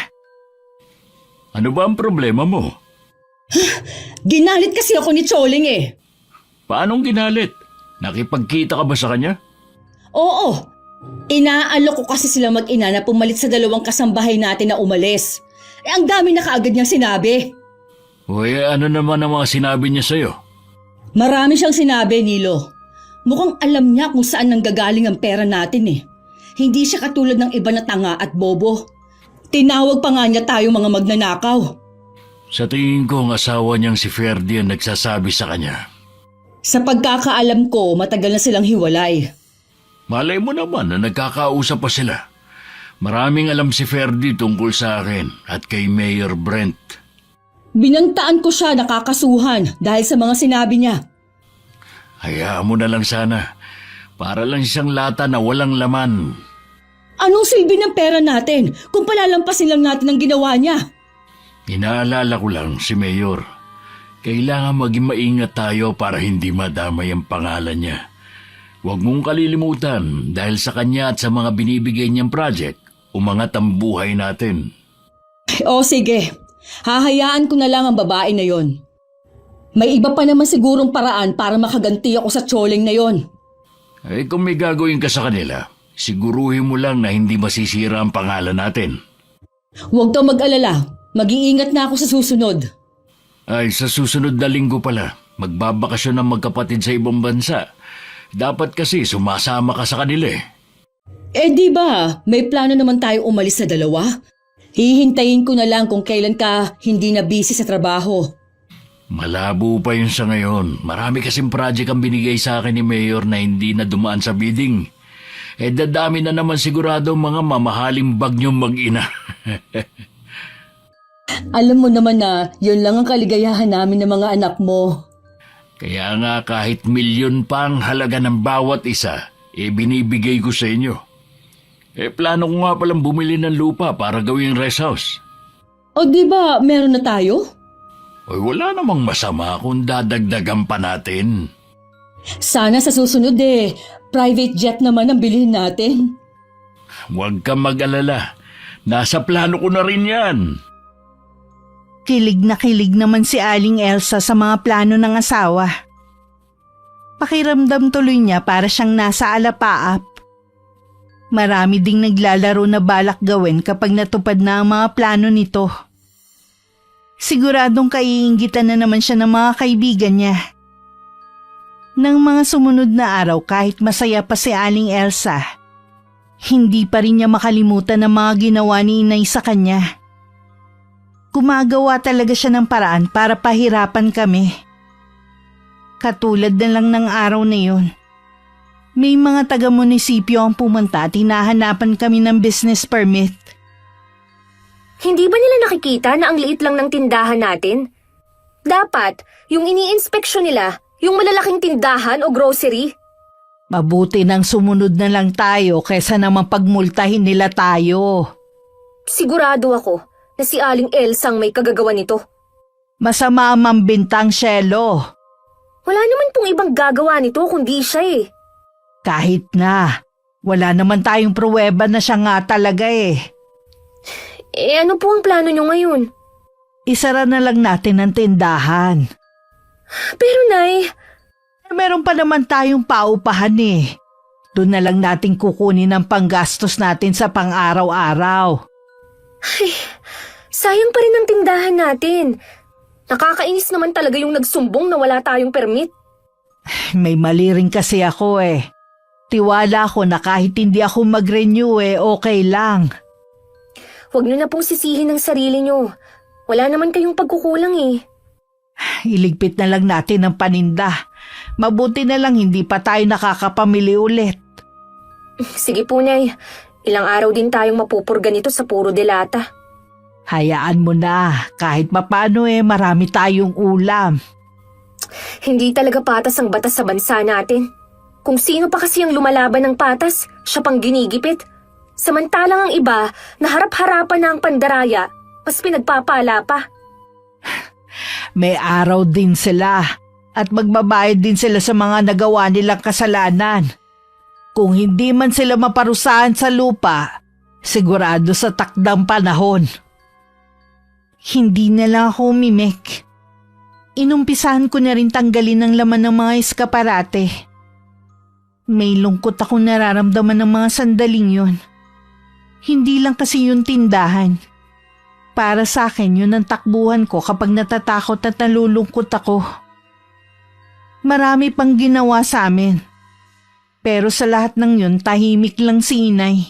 Ano ba ang problema mo? Ginalit kasi ako ni Choleng Paanong ginalit? Nakipagkita ka ba sa kanya? Oo. Inaalok ko kasi sila mag-ina na pumalit sa dalawang kasambahay natin na umalis. Ang dami na kaagad niyang sinabi. Uy, ano naman ang mga sinabi niya sa'yo? Marami siyang sinabi, Nilo. Mukhang alam niya kung saan nanggagaling ang pera natin Hindi siya katulad ng iba na tanga at bobo. Tinawag pa nga niya tayo mga magnanakaw. Sa tingin ko ang asawa niyang si Ferdy ang nagsasabi sa kanya. Sa pagkakaalam ko, matagal na silang hiwalay. Malay mo naman na nagkakausap pa sila. Maraming alam si Ferdy tungkol sa akin at kay Mayor Brent. Binantaan ko siya nakakasuhan dahil sa mga sinabi niya. Hayaan mo na lang sana. Para lang siyang lata na walang laman. Anong silbi ng pera natin kung palalampasin lang natin ang ginawa niya? Inaalala ko lang si Mayor. Kailangan maging maingat tayo para hindi madamay ang pangalan niya. Huwag mong kalilimutan dahil sa kanya at sa mga binibigay niyang project, umangat ang buhay natin. O sige, hahayaan ko na lang ang babae na yon. May iba pa naman sigurong paraan para makaganti ako sa tsoling na yon. Kung may gagawin ka sa kanila, siguruhin mo lang na hindi masisira ang pangalan natin. Huwag kang mag-alala, mag-iingat na ako sa susunod. Sa susunod na linggo pala, magbabakasyon ng magkapatid sa ibang bansa. Dapat kasi sumasama ka sa kanila Di ba, may plano naman tayo umalis sa dalawa? Hihintayin ko na lang kung kailan ka hindi na busy sa trabaho. Malabo pa yun sa ngayon. Marami kasing project ang binigay sa akin ni Mayor na hindi na dumaan sa bidding. Dadami na naman sigurado mga mamahaling bagyong mag-ina. Alam mo naman na yun lang ang kaligayahan namin ng mga anak mo. Kaya nga kahit milyon pa ang halaga ng bawat isa, binibigay ko sa inyo. Plano ko nga palang bumili ng lupa para gawing rest house. O di ba meron na tayo? Wala namang masama kung dadagdagan pa natin. Sana sa susunod private jet naman ang bilhin natin. Huwag kang mag-alala. Nasa plano ko na rin yan. Kilig na kilig naman si Aling Elsa sa mga plano ng asawa. Pakiramdam tuloy niya para siyang nasa alapaap. Marami ding naglalaro na balak gawin kapag natupad na ang mga plano nito. Siguradong kaiinggitan na naman siya ng mga kaibigan niya. Nang mga sumunod na araw kahit masaya pa si Aling Elsa, hindi pa rin niya makalimutan ang mga ginawa ni Inay sa kanya. Gumagawa talaga siya ng paraan para pahirapan kami. Katulad na lang ng araw na yun. May mga taga-munisipyo ang pumunta at hinahanapan kami ng business permit. Hindi ba nila nakikita na ang liit lang ng tindahan natin? Dapat, yung ini-inspeksyon nila, yung malalaking tindahan o grocery. Mabuti nang sumunod na lang tayo kaysa naman pagmultahin nila tayo. Sigurado ako na si Aling Elsang may kagagawa nito. Masama ang mambintang, Shelo. Wala naman pong ibang gagawa nito kundi siya Kahit na, wala naman tayong pruweba na siya nga talaga ano po ang plano nyo ngayon? Isara na lang natin ang tindahan. Pero Nay, Meron pa naman tayong paupahan Doon na lang natin kukunin ang panggastos natin sa pang-araw-araw. sayang pa rin ang tindahan natin. Nakakainis naman talaga yung nagsumbong na wala tayong permit. May mali rin kasi ako Tiwala ko na kahit hindi ako mag-renew okay lang. Huwag nyo na pong sisihin ang sarili nyo. Wala naman kayong pagkukulang Iligpit na lang natin ang paninda. Mabuti na lang hindi pa tayo nakakapamili ulit. Sige po, Nay. Ilang araw din tayong mapupurga nito sa puro delata. Hayaan mo na. Kahit mapano marami tayong ulam. Hindi talaga patas ang batas sa bansa natin. Kung sino pa kasi ang lumalaban ng patas, siya pang ginigipit. Samantalang ang iba, na harap-harapan na ang pandaraya, mas pinagpapala pa. May araw din sila at magbabayad din sila sa mga nagawa nilang kasalanan. Kung hindi man sila maparusahan sa lupa, sigurado sa takdang panahon. Hindi na lang ako umimik. Inumpisahan ko na rin tanggalin ang laman ng mga eskaparate. May lungkot akong nararamdaman ng mga sandaling yun. Hindi lang kasi yung tindahan. Para sa akin yun ang takbuhan ko kapag natatakot at nalulungkot ako. Marami pang ginawa sa amin. Pero sa lahat ng yun tahimik lang si Inay.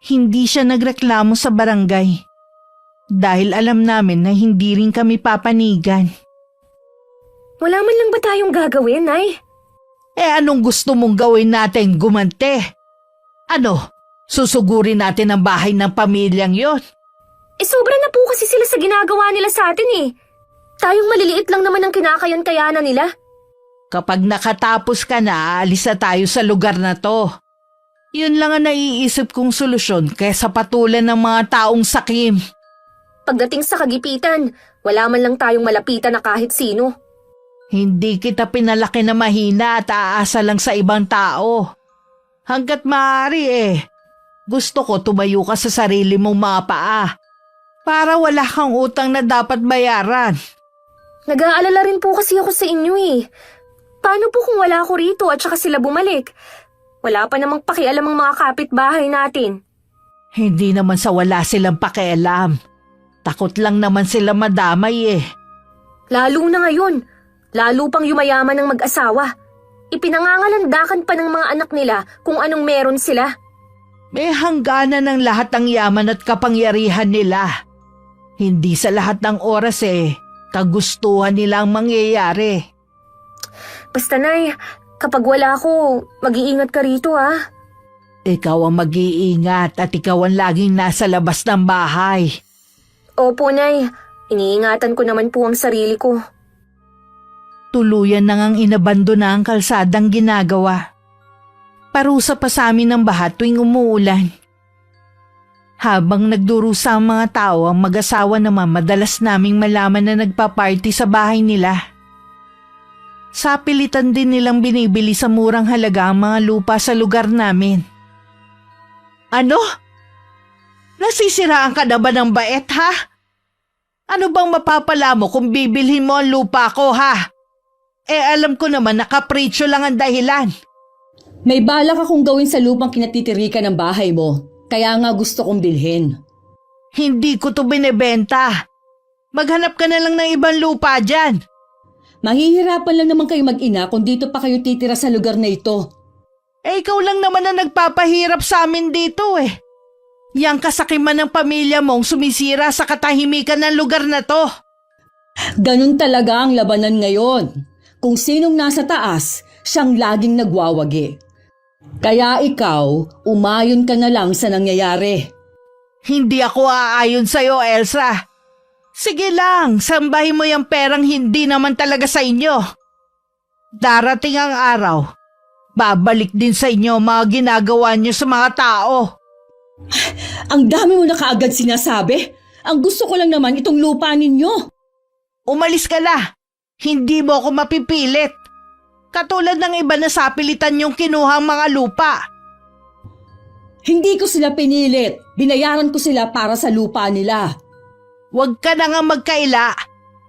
Hindi siya nagreklamo sa barangay. Dahil alam namin na hindi rin kami papanigan. Wala man lang ba tayong gagawin, Nay? Anong gusto mong gawin natin gumante? Ano, susugurin natin ang bahay ng pamilyang yon? Sobra na po kasi sila sa ginagawa nila sa atin eh. Tayong maliliit lang naman ang kinakayan-kayanan nila. Kapag nakatapos ka na, aalis na tayo sa lugar na to. Yun lang ang naiisip kong solusyon kaysa patulan ng mga taong sakim. Pagdating sa kagipitan, wala man lang tayong malapitan na kahit sino. Hindi kita pinalaki na mahina at aasa lang sa ibang tao. Hanggat maaari gusto ko tumayo ka sa sarili mong mga paa para wala kang utang na dapat bayaran. Nag-aalala rin po kasi ako sa inyo eh. Paano po kung wala ako rito at saka sila bumalik? Wala pa namang pakialam ang mga kapitbahay natin. Hindi naman sa wala silang pakialam. Takot lang naman sila madamay Lalo na ngayon, lalo pang yumayaman ng mag-asawa. Ipinangangalandakan pa ng mga anak nila kung anong meron sila. May hangganan ng lahat ng yaman at kapangyarihan nila. Hindi sa lahat ng oras kagustuhan nilang mangyayari. Basta Nay, kapag wala ako, mag-iingat ka rito ha. Ikaw ang mag-iingat at ikaw ang laging nasa labas ng bahay. Opo Nay, iniingatan ko naman po ang sarili ko. Tuluyan na ngang inabandona ang kalsadang ginagawa. Parusa pa sa amin ng baha tuwing umuulan. Habang nagdurusa ang mga tao, ang mag-asawa naman madalas naming malaman na nagpa-party sa bahay nila. Sa pilitan din nilang binibili sa murang halaga ang mga lupa sa lugar namin. Ano? Nasisiraan ka na ba ng bait ha? Ano bang mapapala mo kung bibilhin mo ang lupa ko ha? Alam ko naman na kapritsyo lang ang dahilan. May balak akong gawin sa lupang kinatitirikan ng bahay mo. Kaya nga gusto kong bilhin. Hindi ko to binebenta. Maghanap ka na lang ng ibang lupa dyan. Mahihirapan lang naman kayo mag-ina kung dito pa kayo titira sa lugar na ito. Ikaw lang naman na nagpapahirap sa amin dito Yang kasakiman ng pamilya mong sumisira sa katahimikan ng lugar na to. Ganun talaga ang labanan ngayon. Kung sinong nasa taas, siyang laging nagwawagi. Kaya ikaw, umayon ka na lang sa nangyayari. Hindi ako aayon sa'yo, Elsa. Sige lang, sambahin mo yung perang hindi naman talaga sa inyo. Darating ang araw, babalik din sa inyo mga ginagawa niyo sa mga tao. Ang dami mo na kaagad sinasabi. Ang gusto ko lang naman itong lupa ninyo. Umalis ka na. Hindi mo ako mapipilit. Katulad ng iba na sapilitan yung kinuhang mga lupa. Hindi ko sila pinilit. Binayaran ko sila para sa lupa nila. Huwag ka na nga magkaila.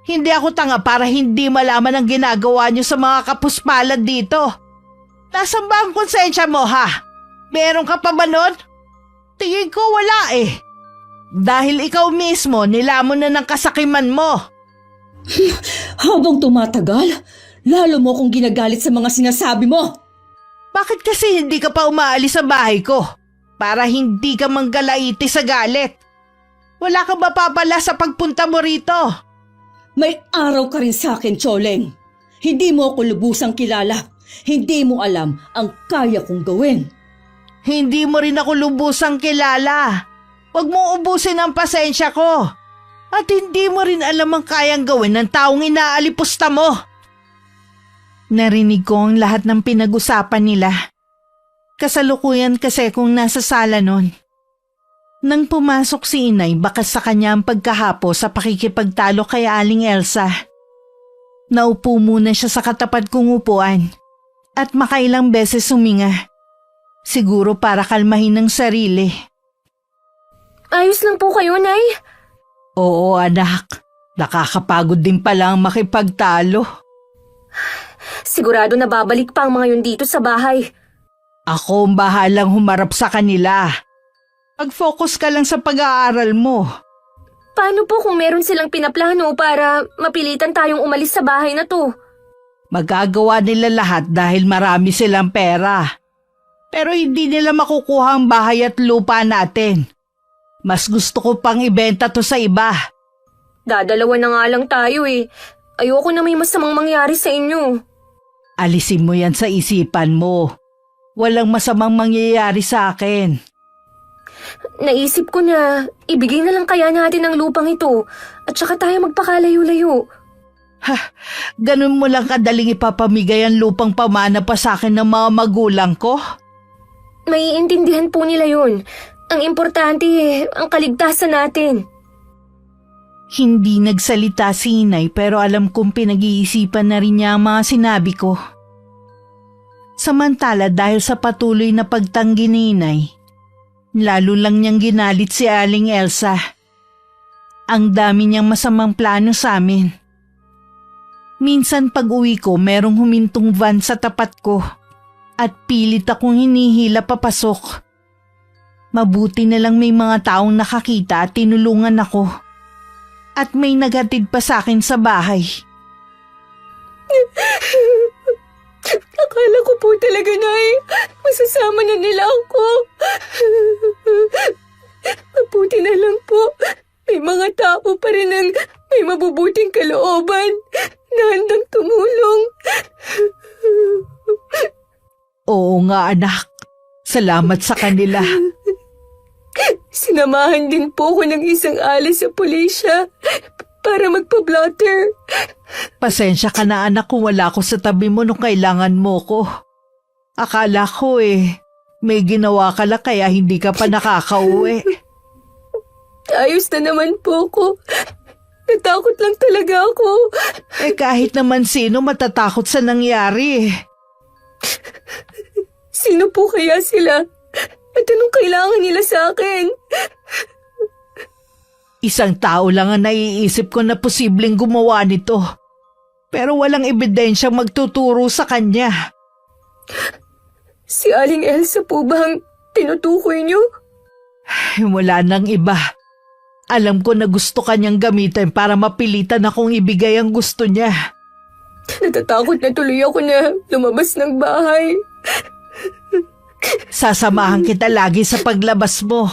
Hindi ako tanga para hindi malaman ang ginagawa niyo sa mga kapuspalad dito. Nasaan ba ang konsensya mo ha? Meron ka pa ba nun? Tingin ko wala Dahil ikaw mismo nilamon na ng kasakiman mo. Habang tumatagal, lalo mo kong ginagalit sa mga sinasabi mo. Bakit kasi hindi ka pa umaalis sa bahay ko? Para hindi ka manggalaiti sa galit. Wala ka ba papala sa pagpunta mo rito? May araw ka rin sa akin, Choleng. Hindi mo ako lubusang kilala. Hindi mo alam ang kaya kong gawin. Hindi mo rin ako lubusang kilala. Huwag mong ubusin ang pasensya ko. At hindi mo rin alam ang kayang gawin ng taong inaalipusta mo. Narinig ko ang lahat ng pinag-usapan nila. Kasalukuyan kasi kung nasa sala nun. Nang pumasok si Inay, bakas sa kanya ang pagkahapo sa pakikipagtalo kay Aling Elsa. Naupo muna siya sa katapat kong upuan at makailang beses huminga. Siguro para kalmahin ang sarili. Ayos lang po kayo, Nay? Oo, anak. Nakakapagod din pala ang makipagtalo. Sigurado na babalik pa ang mga yun dito sa bahay. Ako ang bahalang humarap sa kanila. Mag-focus ka lang sa pag-aaral mo. Paano po kung meron silang pinaplano para mapilitan tayong umalis sa bahay na to? Magagawa nila lahat dahil marami silang pera. Pero hindi nila makukuha ang bahay at lupa natin. Mas gusto ko pang ibenta to sa iba. Dadalawa na nga lang tayo eh. Ayoko na may masamang mangyari sa inyo. Alisin mo yan sa isipan mo. Walang masamang mangyayari sa akin. Naisip ko na ibigay na lang kaya natin ang lupang ito at saka tayo magpakalayo-layo. Ganun mo lang kadaling ipapamigay ang lupang pamana pa sa akin ng mga magulang ko? Maiintindihan po nila yun. Ang importante ang kaligtasan natin. Hindi nagsalita si inay pero alam kong pinag-iisipan na rin niya ang mga sinabi ko. Samantala dahil sa patuloy na pagtanggi ni inay, lalo lang niyang ginalit si Aling Elsa. Ang dami niyang masamang plano sa amin. Minsan pag uwi ko merong humintong van sa tapat ko at pilit akong hinihila papasok. Mabuti na lang may mga taong nakakita at tinulungan ako. At may naghatid pa sa akin sa bahay. Akala ko po talaga na masasama na nila ako. Mabuti na lang po. May mga tao pa rin ang may mabubuting kalooban na handang tumulong. Oo nga anak, salamat sa kanila. Sinamahan din po ko ng isang alis sa pulisya para magpa-blotter. Pasensya ka na anak kung wala ko sa tabi mo nung kailangan mo ko. Akala ko may ginawa ka lang kaya hindi ka pa nakakauwi. Ayos na naman po ko. Natakot lang talaga ako. Kahit naman sino matatakot sa nangyari. Sino po kaya sila? At anong kailangan nila sa akin? Isang tao lang ang naiisip ko na posibleng gumawa nito. Pero walang ebidensyang magtuturo sa kanya. Si Aling Elsa po ba ang tinutukoy niyo? Wala nang iba. Alam ko na gusto kanyang gamitin para mapilitan akong ibigay ang gusto niya. Natatakot na tuloy ako na lumabas ng bahay. Sasamahan kita lagi sa paglabas mo.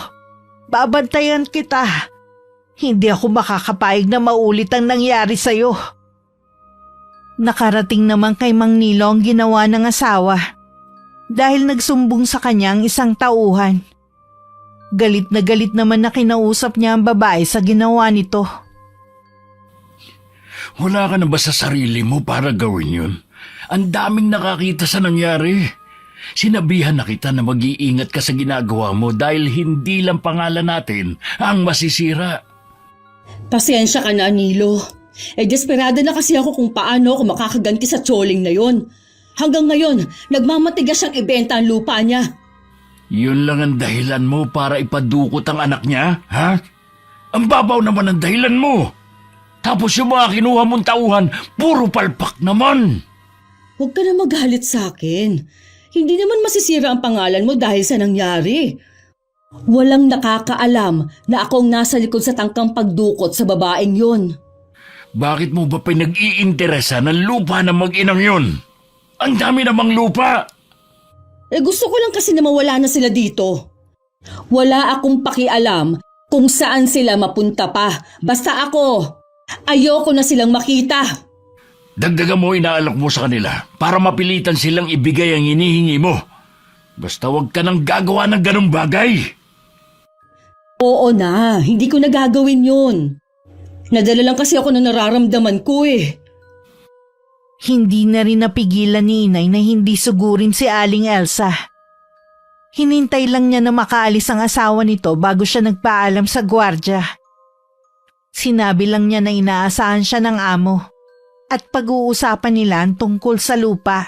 Babantayan kita. Hindi ako makakapayag na maulit ang nangyari sa'yo. Nakarating naman kay Mang Nilo ang ginawa ng asawa dahil nagsumbong sa kanya ang isang tauhan. Galit naman na kinausap niya ang babae sa ginawa nito. Wala ka na ba sa sarili mo para gawin yun? Ang daming nakakita sa nangyari. Sinabihan na kita na mag-iingat ka sa ginagawa mo dahil hindi lang pangalan natin ang masisira. Pasensya ka na, Nilo. Desperada na kasi ako kung paano ako makakaganti sa tsoling na yon. Hanggang ngayon, nagmamatigas siyang ibenta ang lupa niya. Yun lang ang dahilan mo para ipadukot ang anak niya, ha? Ang babaw naman ang dahilan mo. Tapos yung mga kinuha mong tauhan, puro palpak naman. Huwag ka na magalit sa akin. Hindi naman masisira ang pangalan mo dahil sa nangyari. Walang nakakaalam na akong nasa likod sa tangkang pagdukot sa babaeng yon. Bakit mo ba pinag-iinteresa ng lupa ng mag-inang yun? Ang dami namang lupa. Gusto ko lang kasi na mawala na sila dito. Wala akong pakialam kung saan sila mapunta pa. Basta ako, ayoko na silang makita. Dagdagan mo inaalok mo sa kanila para mapilitan silang ibigay ang hinihingi mo. Basta huwag ka nang gagawa ng ganong bagay. Oo na, hindi ko na gagawin yun. Nadala lang kasi ako na nararamdaman ko Hindi na rin napigilan ni inay na hindi sugurin si Aling Elsa. Hinintay lang niya na makaalis ang asawa nito bago siya nagpaalam sa gwardya. Sinabi lang niya na inaasahan siya ng amo at pag-uusapan nila ang tungkol sa lupa.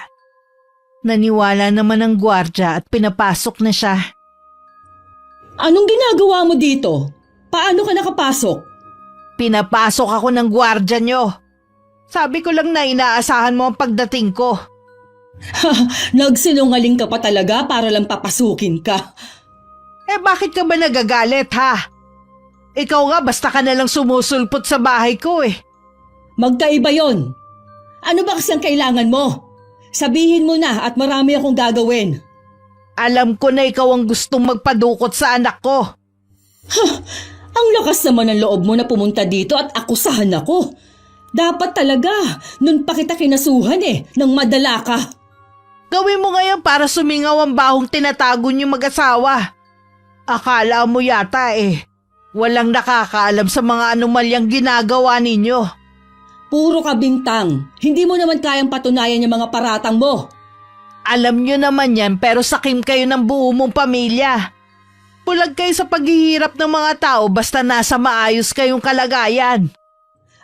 Naniwala naman ang gwardya at pinapasok na siya. Anong ginagawa mo dito? Paano ka nakapasok? Pinapasok ako ng gwardya niyo. Sabi ko lang na inaasahan mo ang pagdating ko. Nagsinungaling ka pa talaga para lang papasukin ka. Bakit ka ba nagagalit ha? Ikaw nga basta ka nalang sumusulpot sa bahay ko Magkaiba yon. Ano ba kasi ang kailangan mo? Sabihin mo na at marami akong gagawin. Alam ko na ikaw ang gustong magpadukot sa anak ko. Ang lakas naman ng loob mo na pumunta dito at akusahan ako. Dapat talaga, nun pa kita kinasuhan nang madala ka. Gawin mo ngayon para sumingaw ang bahong tinatago niyo mag-asawa. Akala mo yata walang nakakaalam sa mga anomalyang ginagawa ninyo. Puro ka bintang, hindi mo naman kayang patunayan yung mga paratang mo. Alam niyo naman yan pero sakim kayo ng buo mong pamilya. Pulag kayo sa paghihirap ng mga tao basta nasa maayos kayong kalagayan.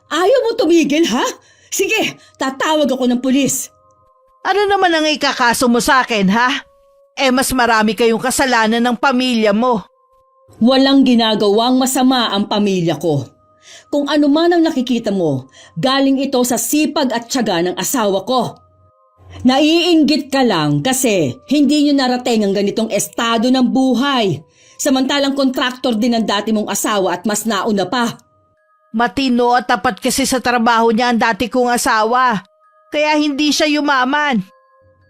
Ayaw mo tumigil, ha? Sige, tatawag ako ng pulis. Ano naman ang ikakaso mo sa akin, ha? Mas marami kayong kasalanan ng pamilya mo. Walang ginagawang masama ang pamilya ko. Kung ano man ang nakikita mo, galing ito sa sipag at tiyaga ng asawa ko. Naiinggit ka lang kasi hindi nyo narating ang ganitong estado ng buhay. Samantalang kontraktor din ang dati mong asawa at mas nauna pa. Matino at tapat kasi sa trabaho niya ang dati kong asawa. Kaya hindi siya yumaman.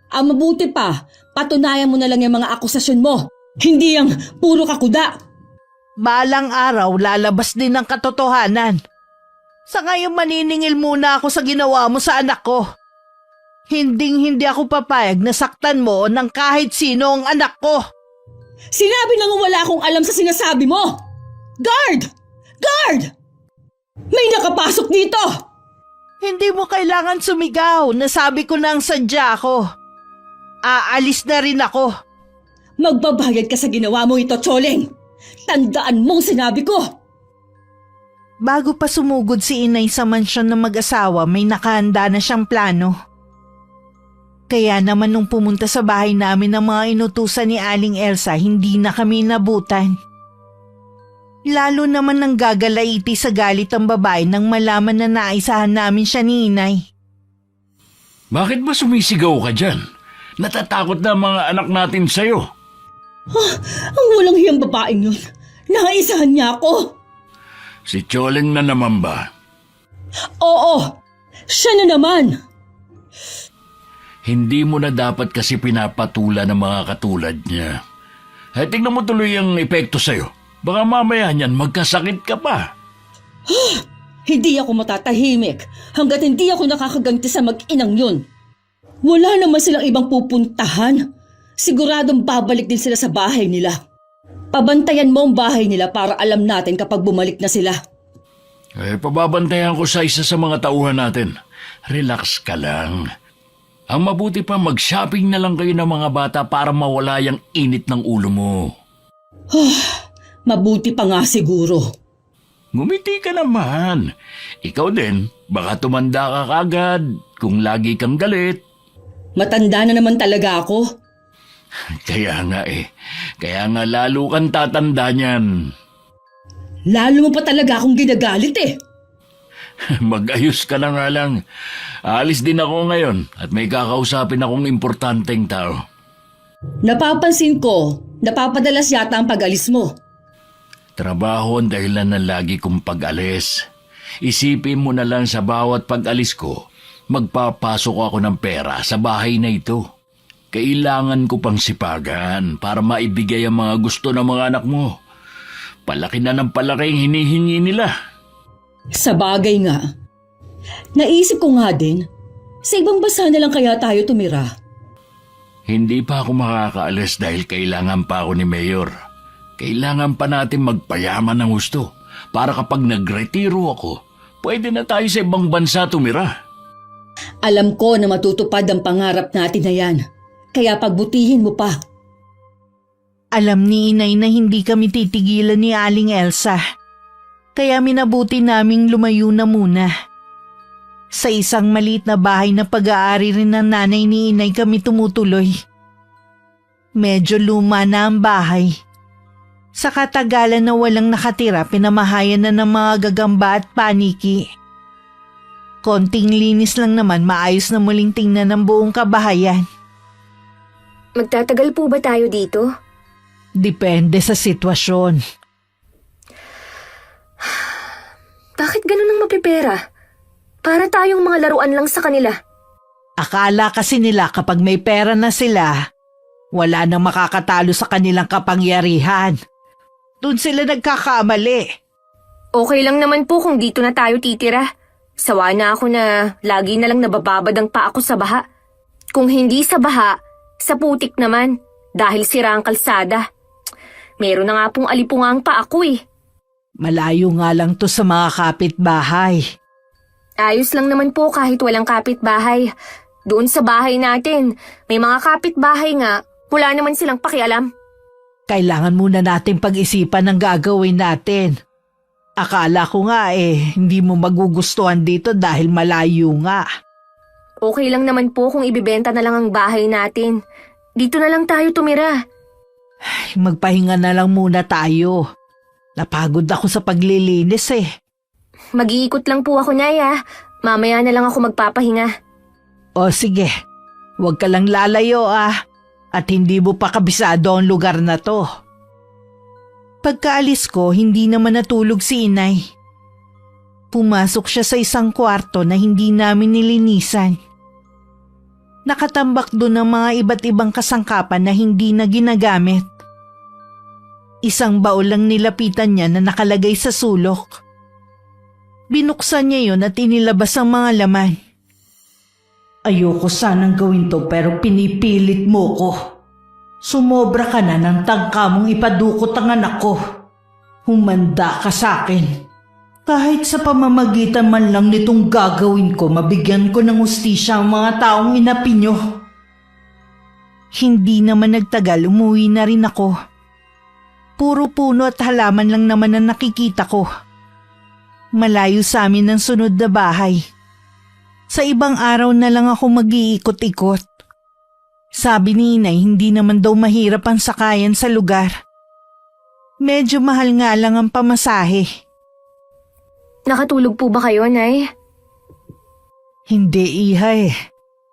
Ang mabuti pa, patunayan mo na lang yung mga akusasyon mo. Hindi yung puro kakuda. Balang araw lalabas din ang katotohanan. Sa ngayon maniningil muna ako sa ginawa mo sa anak ko. Hindi ako papayag na saktan mo ng kahit sino ang anak ko. Sinabi na nga wala akong alam sa sinasabi mo. Guard! Guard! May nakapasok dito! Hindi mo kailangan sumigaw. Nasabi ko na ang sadya ko. Aalis na rin ako. Magbabayad ka sa ginawa mo ito, Choleng. Tandaan mong sinabi ko. Bago pa sumugod si Inay sa mansyon ng mag-asawa, may nakahanda na siyang plano. Kaya naman nung pumunta sa bahay namin ng mga inutusan ni Aling Elsa, hindi na kami nabutan. Lalo naman nang gagalaiti sa galit ang babae nang malaman na naisahan namin siya ni Inay. Bakit ba sumisigaw ka dyan? Natatakot na ang mga anak natin sa'yo. Ang walang hiyang babaeng yun. Naisahan niya ako. Si Choleng na naman ba? Oo, siya na naman. Hindi mo na dapat kasi pinapatulan ng mga katulad niya. Tingnan mo tuloy ang epekto sa'yo. Baka mamaya niyan magkasakit ka pa. Hindi ako matatahimik hanggat hindi ako nakakaganti sa mag-inang yun. Wala naman silang ibang pupuntahan. Siguradong babalik din sila sa bahay nila. Pabantayan mo ang bahay nila para alam natin kapag bumalik na sila. Pababantayan ko sa isa sa mga tauhan natin. Relax ka lang. Ang mabuti pa mag-shopping na lang kayo ng mga bata para mawala yung init ng ulo mo. Mabuti pa nga siguro. Ngumiti ka naman. Ikaw din, baka tumanda ka kagad kung lagi kang galit. Matanda na naman talaga ako. Kaya nga lalo kang tatanda niyan. Lalo mo pa talaga akong ginagalit Mag-ayos ka na nga lang. Aalis din ako ngayon at may kakausapin akong importanteng tao. Napapansin ko, napapadalas yata ang pag-alis mo. Trabaho ang dahilan ng lagi kong pag-alis. Isipin mo na lang sa bawat pag-alis ko, magpapasok ako ng pera sa bahay na ito. Kailangan ko pang sipagan para maibigay ang mga gusto ng mga anak mo. Palaki na ng palaki ang hinihingi nila. Sa bagay nga. Naisip ko nga din, sa ibang bansa na lang kaya tayo tumira. Hindi pa ako makakaalis dahil kailangan pa ako ni Mayor. Kailangan pa natin magpayaman ng gusto para kapag nagretiro ako, pwede na tayo sa ibang bansa tumira. Alam ko na matutupad ang pangarap natin na yan, kaya pagbutihin mo pa. Alam ni Inay na hindi kami titigilan ni Aling Elsa. Kaya minabuti naming lumayo na muna. Sa isang maliit na bahay na pag-aari rin ng nanay ni Inay kami tumutuloy. Medyo luma na ang bahay. Sa katagalan na walang nakatira, pinamahayan na ng mga gagamba at paniki. Konting linis lang naman, maayos na muling tingnan ng buong kabahayan. Magtatagal po ba tayo dito? Depende sa sitwasyon. Bakit ganun ang mapipera? Para tayong mga laruan lang sa kanila. Akala kasi nila kapag may pera na sila, wala nang makakatalo sa kanilang kapangyarihan. Doon sila nagkakamali. Okay lang naman po kung dito na tayo titira. Sawa na ako na lagi na lang nabababad ang paa ko sa baha. Kung hindi sa baha, sa putik naman dahil sira ang kalsada. Meron na nga pong alipungang paa ko eh. Malayo nga lang to sa mga kapitbahay. Ayos lang naman po kahit walang kapitbahay. Doon sa bahay natin, may mga kapitbahay nga, wala naman silang pakialam. Kailangan muna natin pag-isipan ng gagawin natin. Akala ko nga hindi mo magugustuhan dito dahil malayo nga. Okay lang naman po kung ibibenta na lang ang bahay natin. Dito na lang tayo tumira. Ay, magpahinga na lang muna tayo. Napagod ako sa paglilinis eh. Mag-iikot lang po ako, Nay, ah. Mamaya na lang ako magpapahinga. O sige, huwag ka lang lalayo at hindi mo pa kabisado ang lugar na to. Pagkaalis ko, hindi naman natulog si inay. Pumasok siya sa isang kwarto na hindi namin nilinisan. Nakatambak doon ang mga iba't ibang kasangkapan na hindi na ginagamit. Isang baul lang nilapitan niya na nakalagay sa sulok. Binuksan niya yon at inilabas ang mga laman. Ayoko sanang gawin to pero pinipilit mo ko. Sumobra ka na ng tangka mong ipadukot ang anak ko. Humanda ka sa akin. Kahit sa pamamagitan man lang nitong gagawin ko, mabigyan ko ng hustisya ang mga taong inapi nyo. Hindi naman nagtagal, umuwi na rin ako. Puro puno at halaman lang naman ang nakikita ko. Malayo sa amin ang sunod na bahay. Sa ibang araw na lang ako mag-iikot-ikot. Sabi ni inay, hindi naman daw mahirap ang sakayan sa lugar. Medyo mahal nga lang ang pamasahe. Nakatulog po ba kayo, Nay? Hindi, iha.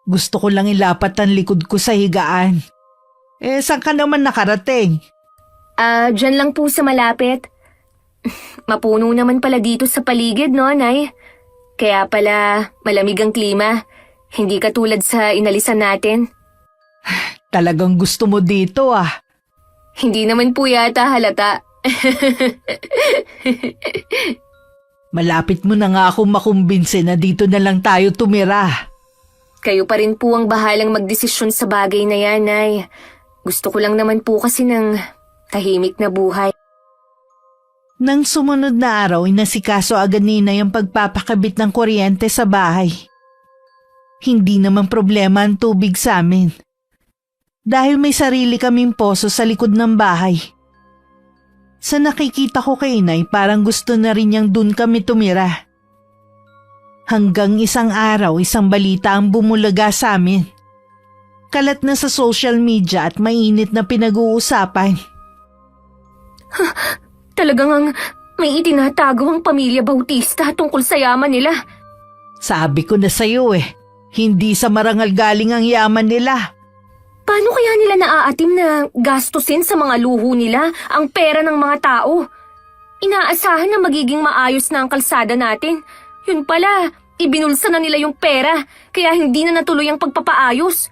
Gusto ko lang ilapat ang likod ko sa higaan. Saan ka naman nakarating? Dyan lang po sa malapit. Mapuno naman pala dito sa paligid, no, Nay? Kaya pala malamig ang klima. Hindi katulad sa inalisan natin. Talagang gusto mo dito Hindi naman po yata halata. Malapit mo na nga akong makumbinse na dito na lang tayo tumira. Kayo pa rin po ang bahalang magdesisyon sa bagay na yan, Nay. Gusto ko lang naman po kasi ng tahimik na buhay. Nang sumunod na araw, inasikaso agad ni inay ang pagpapakabit ng kuryente sa bahay. Hindi naman problema ang tubig sa amin. Dahil may sarili kaming poso sa likod ng bahay. Sa nakikita ko kay inay, parang gusto na rin niyang dun kami tumira. Hanggang isang araw, isang balita ang bumulaga sa amin. Kalat na sa social media at mainit na pinag-uusapan. Talagang may itinatago ang pamilya Bautista tungkol sa yaman nila. Sabi ko na sa'yo hindi sa marangal galing ang yaman nila. Paano kaya nila naaatim na gastusin sa mga luho nila ang pera ng mga tao? Inaasahan na magiging maayos na ang kalsada natin. Yun pala, ibinulsa na nila yung pera kaya hindi na natuloy ang pagpapaayos.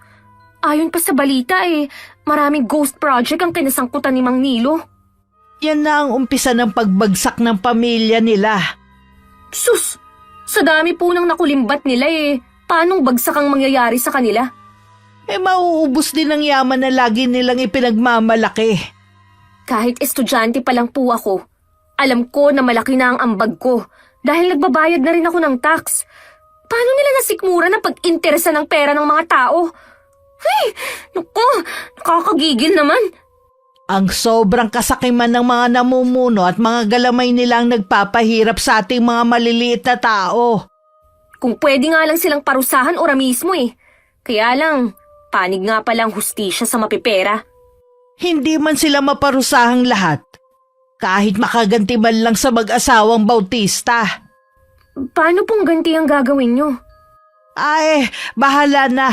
Ayon pa sa balita maraming ghost project ang kinasangkutan ni Mang Nilo. Yan na ang umpisa ng pagbagsak ng pamilya nila. Sus! Sa dami po nang nakulimbat nila paanong bagsak ang mangyayari sa kanila? Mauubos din ang yaman na lagi nilang ipinagmamalaki. Kahit estudyante pa lang po ako, alam ko na malaki na ang ambag ko dahil nagbabayad na rin ako ng tax. Paano nila nasikmura na pag-interesa ng pera ng mga tao? Hey! Naku! Nakakagigil naman! Ang sobrang kasakiman ng mga namumuno at mga galamay nilang nagpapahirap sa ating mga maliliit na tao. Kung pwede nga lang silang parusahan ora mismo Kaya lang, panig nga palang hustisya sa mapipera. Hindi man sila maparusahang lahat. Kahit makaganti man lang sa mag-asawang Bautista. Paano pong ganti ang gagawin nyo? Bahala na.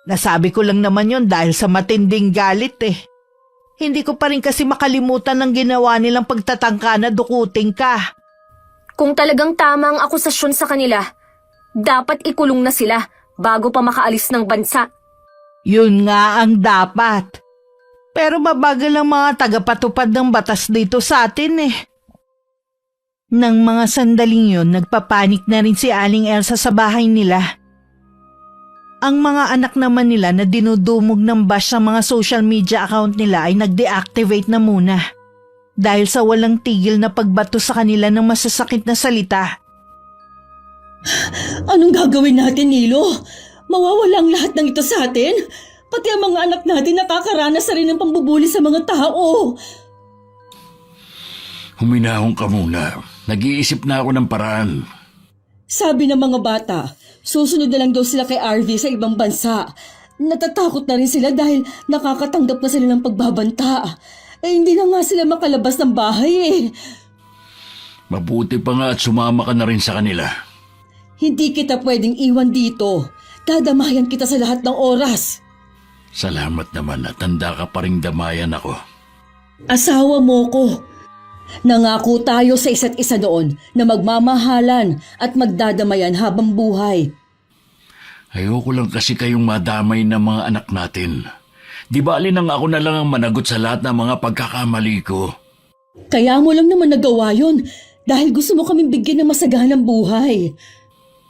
Nasabi ko lang naman yon dahil sa matinding galit Hindi ko pa rin kasi makalimutan ng ginawa nilang pagtatangka na dukutin ka. Kung talagang tama ang akusasyon sa kanila, dapat ikulong na sila bago pa makaalis ng bansa. Yun nga ang dapat. Pero mabagal ang mga tagapatupad ng batas dito sa atin Nang mga sandaling yon, nagpapanik na rin si Aling Elsa sa bahay nila. Ang mga anak naman nila na dinudumog ng bash sa mga social media account nila ay nag-deactivate na muna dahil sa walang tigil na pagbato sa kanila ng masasakit na salita. Anong gagawin natin, Nilo? Mawawala ang lahat ng ito sa atin? Pati ang mga anak natin nakakaranas na rin ng pambubuli sa mga tao. Huminahon ka muna. Nag-iisip na ako ng paraan. Sabi ng mga bata, susunod na lang daw sila kay RV sa ibang bansa. Natatakot na rin sila dahil nakakatanggap na sila ng pagbabanta. Hindi na nga sila makalabas ng bahay eh. Mabuti pa nga at sumama ka na rin sa kanila. Hindi kita pwedeng iwan dito. Dadamayan kita sa lahat ng oras. Salamat naman at tanda ka pa ring damayan ako. Asawa mo ko. Nangako tayo sa isa't isa noon na magmamahalan at magdadamayan habang buhay. Ayoko lang kasi kayong madamay ng mga anak natin. Di ba alinang ako na lang ang managot sa lahat ng mga pagkakamali ko? Kaya mo lang naman nagawa yun dahil gusto mo kaming bigyan ng masaganang buhay.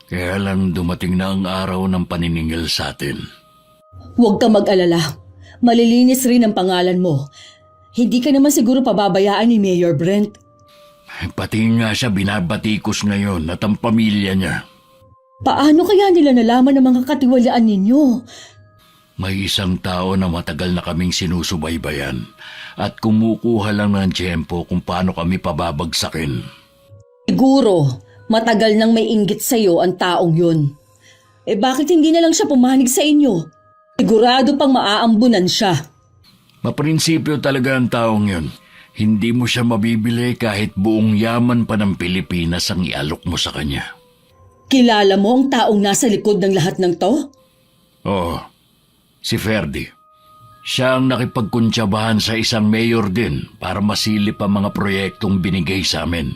Kaya lang dumating na ang araw ng paniningil sa atin. Huwag ka mag-alala. Malilinis rin ang pangalan mo. Hindi ka naman siguro pababayaan ni Mayor Brent. Pati nga siya binabatikos ngayon at ang pamilya niya. Paano kaya nila nalaman ang mga katiwalaan ninyo? May isang tao na matagal na kaming sinusubaybayan at kumukuha lang ng tiyempo kung paano kami pababagsakin. Siguro, matagal nang may inggit sa'yo ang taong yun. Bakit hindi na lang siya pumanig sa inyo? Sigurado pang maaambunan siya. Maprinsipyo talaga ang taong yun. Hindi mo siya mabibili kahit buong yaman pa ng Pilipinas ang ialok mo sa kanya. Kilala mo ang taong nasa likod ng lahat ng to? Oo, si Ferdy. Siya ang nakipagkuntsabahan sa isang mayor din para masilip ang mga proyektong binigay sa amin.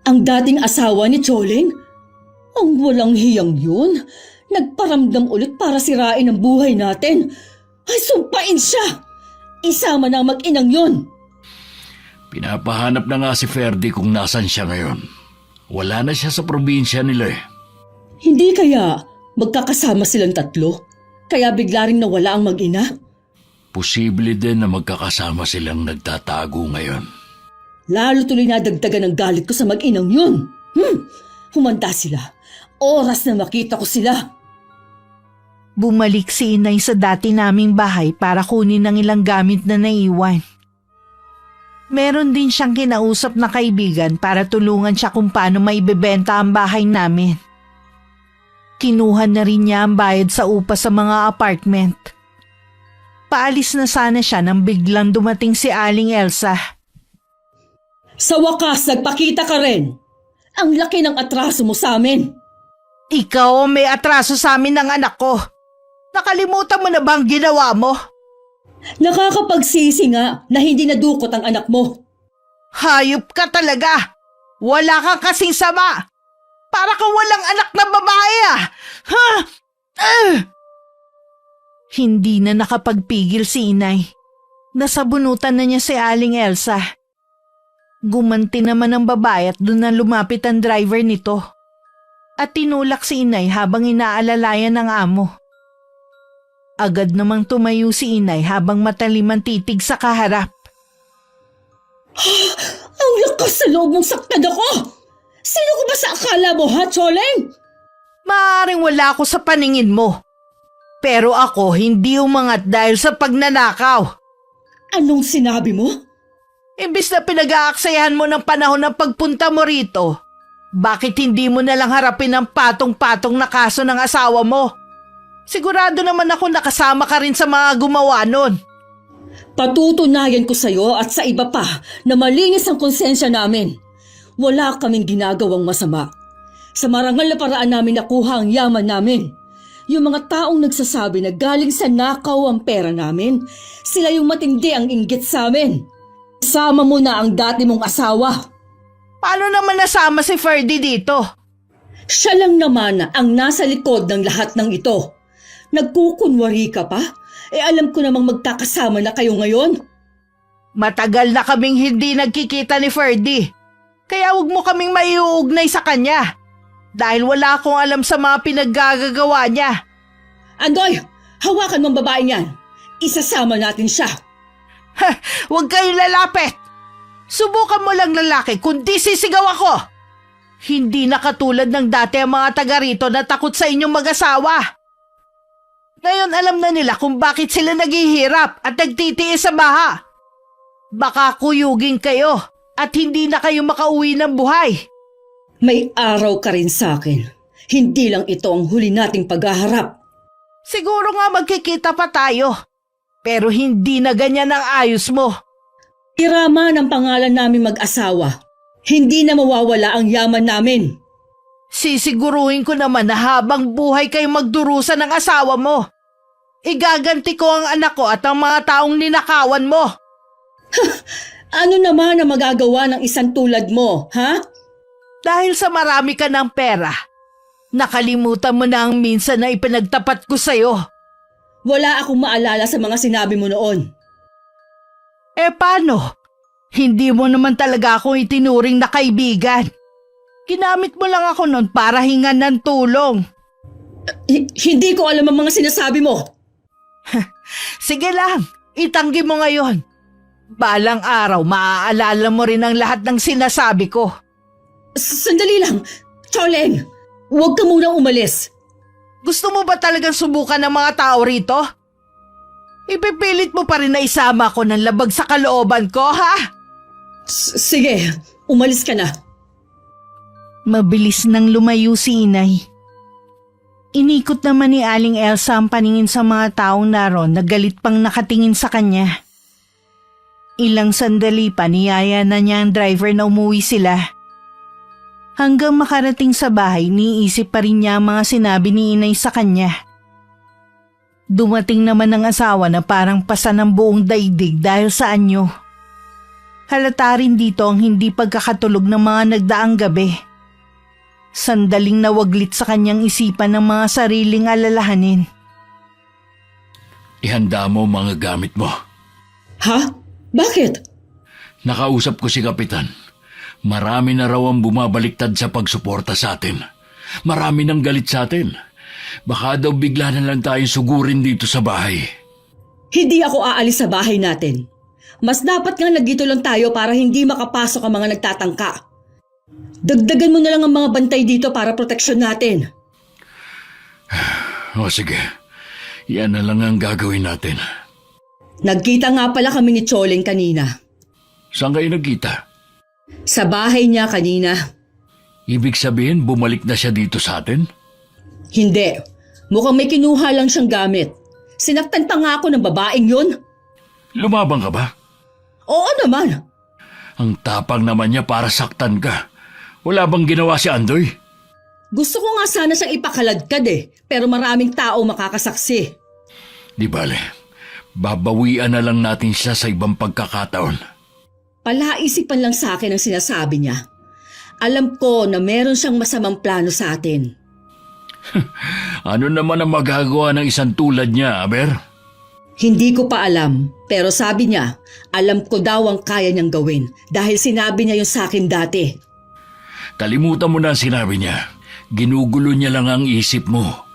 Ang dating asawa ni Choling? Ang walang hiyang yun. Nagparamdam ulit para sirain ang buhay natin. Ay, sumpain siya! Isama na ang mag-inang yun. Pinapahanap na nga si Ferdy kung nasan siya ngayon. Wala na siya sa probinsya nila eh. Hindi kaya magkakasama silang tatlo? Kaya bigla ring nawala ang mag-ina? Posible din na magkakasama silang nagtatago ngayon. Lalo tuloy nadagdagan ang galit ko sa mag-inang yun. Humanda sila. Oras na makita ko sila. Bumalik si inay sa dati naming bahay para kunin ang ilang gamit na naiwan. Meron din siyang kinausap na kaibigan para tulungan siya kung paano maibebenta ang bahay namin. Kinuha na rin niya ang bayad sa upa sa mga apartment. Paalis na sana siya nang biglang dumating si Aling Elsa. Sa wakas, nagpakita ka rin. Ang laki ng atraso mo sa amin. Ikaw ang may atraso sa amin ng anak ko. Nakalimutan mo na bang ginawa mo? Nakakapagsisi nga na hindi nadukot ang anak mo. Hayop ka talaga! Wala kang kasing sama! Para kang walang anak na babae ah! Ha? Hindi na nakapagpigil si inay. Nasabunutan na niya si Aling Elsa. Gumanti naman ang babae at doon na lumapit ang driver nito. At tinulak si inay habang inaalalayan ng amo. Agad namang tumayo si inay habang matalim ang titig sa kaharap. Ang lakas sa loob mong saktan ako! Sino ko ba sa akala mo, ha, Choleng? Maaaring wala ako sa paningin mo. Pero ako hindi umangat dahil sa pagnanakaw. Anong sinabi mo? Imbis na pinag-aaksayahan mo ng panahon ng pagpunta mo rito, bakit hindi mo na lang harapin ang patong-patong na kaso ng asawa mo? Sigurado naman ako nakasama ka rin sa mga gumawa nun. Patutunayan ko sa'yo at sa iba pa na malinis ang konsensya namin. Wala kaming ginagawang masama. Sa marangal na paraan namin nakuha ang yaman namin. Yung mga taong nagsasabi na galing sa nakaw ang pera namin, sila yung matindi ang inggit sa amin. Sama mo na ang dati mong asawa. Paano naman nasama si Ferdy dito? Siya lang naman ang nasa likod ng lahat ng ito. Nagkukunwari ka pa? Alam ko namang magkakasama na kayo ngayon. Matagal na kaming hindi nagkikita ni Ferdy. Kaya huwag mo kaming maiuugnay sa kanya. Dahil wala akong alam sa mga pinaggagawa niya. Andoy, hawakan mong babaeng yan. Isasama natin siya. Huwag kayong lalapit. Subukan mo lang lalaki kundi sisigaw ako. Hindi na katulad ng dati ang mga taga rito na takot sa inyong mag-asawa. Ngayon alam na nila kung bakit sila naghihirap at nagtitiis sa baha. Baka kuyugin kayo at hindi na kayo makauwi ng buhay. May araw ka rin sa akin. Hindi lang ito ang huli nating paghaharap. Siguro nga magkikita pa tayo. Pero hindi na ganyan ang ayos mo. Irama ng pangalan namin mag-asawa. Hindi na mawawala ang yaman namin. Sisiguruhin ko naman na habang buhay kayo magdurusa ng asawa mo. Igaganti ko ang anak ko at ang mga taong ninakawan mo. Ano naman ang magagawa ng isang tulad mo, ha? Dahil sa marami ka ng pera, nakalimutan mo na ang minsan na ipinagtapat ko sa'yo. Wala akong maalala sa mga sinabi mo noon. Paano? Hindi mo naman talaga ako itinuring na kaibigan. Ginamit mo lang ako noon para hingan ng tulong. Hindi ko alam ang mga sinasabi mo. Sige lang, itanggi mo ngayon. Balang araw, maaalala mo rin ang lahat ng sinasabi ko. Sandali lang, Choleng. Huwag ka munang umalis. Gusto mo ba talagang subukan ng mga tao rito? Ipipilit mo pa rin na isama ko ng labag sa kalooban ko, ha? Sige, umalis ka na. Mabilis nang lumayo si Inay. Inikot naman ni Aling Elsa ang paningin sa mga taong naroon na galit pang nakatingin sa kanya. Ilang sandali pa niyaya na niya ang driver na umuwi sila. Hanggang makarating sa bahay, niisip pa rin niya ang mga sinabi ni Inay sa kanya. Dumating naman ang asawa na parang pasa ng buong daigdig dahil sa anyo. Halata rin dito ang hindi pagkakatulog ng mga nagdaang gabi. Sandaling nawaglit sa kanyang isipan ng mga sariling alalahanin. Ihanda mo mga gamit mo. Ha? Bakit? Nakausap ko si Kapitan. Marami na raw ang bumabaliktad sa pagsuporta sa atin. Marami nang galit sa atin. Baka daw bigla na lang tayong sugurin dito sa bahay. Hindi ako aalis sa bahay natin. Mas dapat nga nagdito lang tayo para hindi makapasok ang mga nagtatangka. Dagdagan mo na lang ang mga bantay dito para proteksyon natin. O sige, yan na lang ang gagawin natin. Nagkita nga pala kami ni Choleng kanina. Saan kayo nagkita? Sa bahay niya kanina. Ibig sabihin bumalik na siya dito sa atin? Hindi. Mukhang may kinuha lang siyang gamit. Sinaktan pa nga ako ng babaeng yun. Lumabang ka ba? Oo naman. Ang tapang naman niya para saktan ka. Wala bang ginawa si Andoy? Gusto ko nga sana siyang ipakaladkad pero maraming tao makakasaksi. Di bale, babawian na lang natin siya sa ibang pagkakataon. Palaisipan lang sa akin ang sinasabi niya. Alam ko na meron siyang masamang plano sa atin. Ano naman ang magagawa ng isang tulad niya, Aber? Hindi ko pa alam, pero sabi niya, alam ko daw ang kaya niyang gawin dahil sinabi niya yun sa akin dati. Kalimutan mo na ang sinabi niya. Ginugulo niya lang ang isip mo.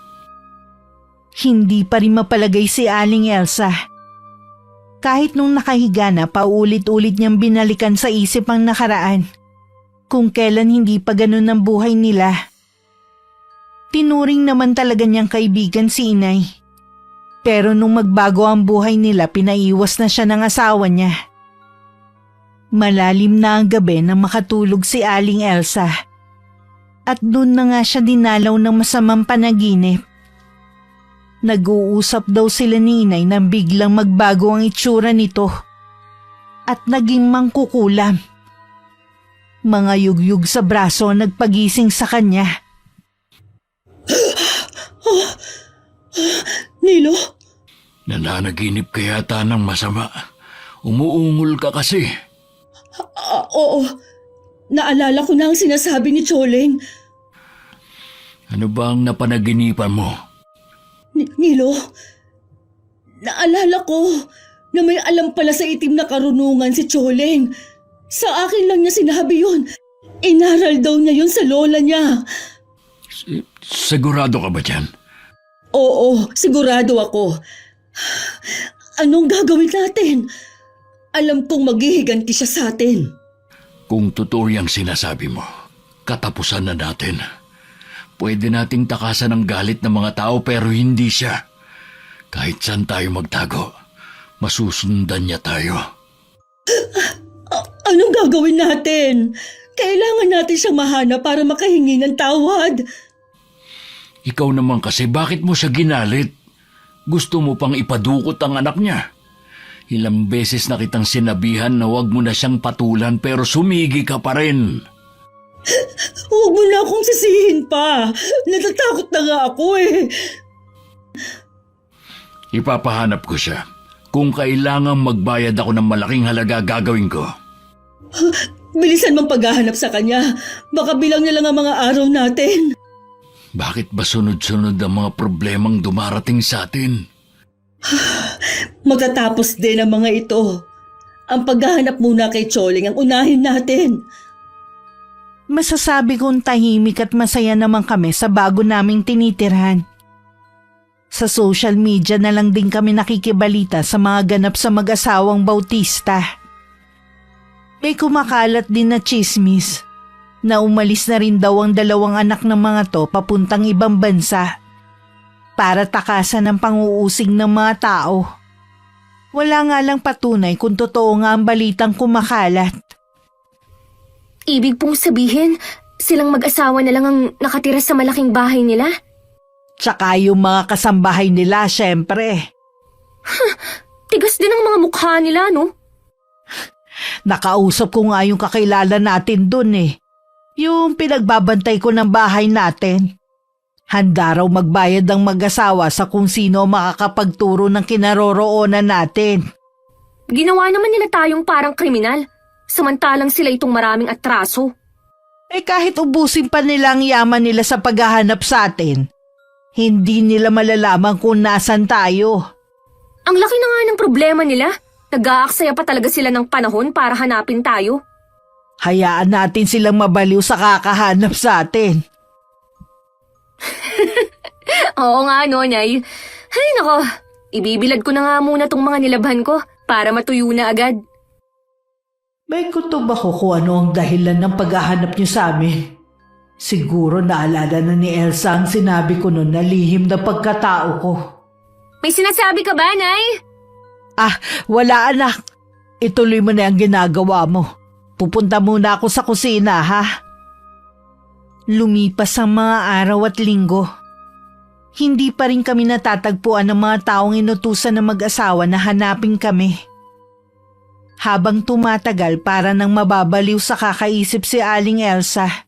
Hindi pa rin mapalagay si Aling Elsa. Kahit nung nakahiga na, paulit-ulit niyang binalikan sa isip ang nakaraan. Kung kailan hindi pa ganun ang buhay nila. Tinuring naman talaga niyang kaibigan si Inay. Pero nung magbago ang buhay nila, pinaiwas na siya ng asawa niya. Malalim na ang gabi nang makatulog si Aling Elsa. At doon na nga siya dinalaw ng masamang panaginip. Nag-uusap daw sila ni Inay nang biglang magbago ang itsura nito. At naging mangkukulam. Mga yugyug sa braso ang nagpagising sa kanya. Nilo? Nananaginip ka yata ng masama. Umuungol ka kasi. Oo. Naalala ko na ang sinasabi ni Choleng. Ano ba ang napanaginipan mo? Nilo, naalala ko na may alam pala sa itim na karunungan si Choleng. Sa akin lang niya sinabi yun. Inaral daw niya yun sa lola niya. Sigurado ka ba dyan? Oo, sigurado ako. Anong gagawin natin? Alam kong maghihiganti siya sa atin. Kung totoo yung sinasabi mo, katapusan na natin. Pwede nating takasan ang galit ng mga tao pero hindi siya. Kahit saan tayo magtago, masusundan niya tayo. Anong gagawin natin? Kailangan natin siyang mahanap para makahingi ng tawad. Ikaw naman kasi, bakit mo siya ginalit? Gusto mo pang ipadukot ang anak niya. Ilang beses na kitang sinabihan na huwag mo na siyang patulan pero sumigi ka pa rin. Huwag mo na akong sisihin pa. Natatakot na nga ako eh. Ipapahanap ko siya. Kung kailangang magbayad ako ng malaking halaga, gagawin ko. Bilisan mong paghahanap sa kanya. Baka bilang na lang ang mga araw natin. Bakit ba sunod-sunod ang mga problemang dumarating sa atin? Magtatapos din ang mga ito. Ang paghahanap muna kay Choling ang unahin natin. Masasabi kong tahimik at masaya naman kami sa bago naming tinitirhan. Sa social media na lang din kami nakikibalita sa mga ganap sa mag-asawang Bautista. May kumakalat din na chismis na umalis na rin daw ang dalawang anak ng mga to papuntang ibang bansa para takasan ang panguusig ng mga tao. Wala nga lang patunay kung totoo nga ang balitang kumakalat. Ibig pong sabihin, silang mag-asawa na lang ang nakatira sa malaking bahay nila? Tsaka yung mga kasambahay nila, syempre. Tigas din ang mga mukha nila, no? Nakausap ko nga yung kakilala natin dun eh. Yung pinagbabantay ko ng bahay natin. Handa raw magbayad ang mag-asawa sa kung sino makakapagturo ng kinaroroonan natin. Ginawa naman nila tayong parang kriminal, samantalang sila itong maraming atraso. Eh kahit ubusin pa nila ang yaman nila sa paghahanap sa atin, hindi nila malalaman kung nasan tayo. Ang laki na nga ng problema nila. Nag-aaksaya pa talaga sila ng panahon para hanapin tayo. Hayaan natin silang mabaliw sa kakahanap sa atin. Oo nga, no, Nay. Ay, nako. Ibibilad ko na nga muna tong mga nilabhan ko para matuyo na agad. May kutob ako kung ano ang dahilan ng paghahanap niyo sa amin. Siguro naalala na ni Elsa ang sinabi ko noon na lihim na pagkatao ko. May sinasabi ka ba, Nay? Ah, wala anak. Ituloy mo na ang ginagawa mo. Pupunta muna ako sa kusina, ha? Lumipas ang mga araw at linggo. Hindi pa rin kami natatagpuan ng mga taong inutusan ng mag-asawa na hanapin kami. Habang tumatagal para nang mababaliw sa kakaisip si Aling Elsa.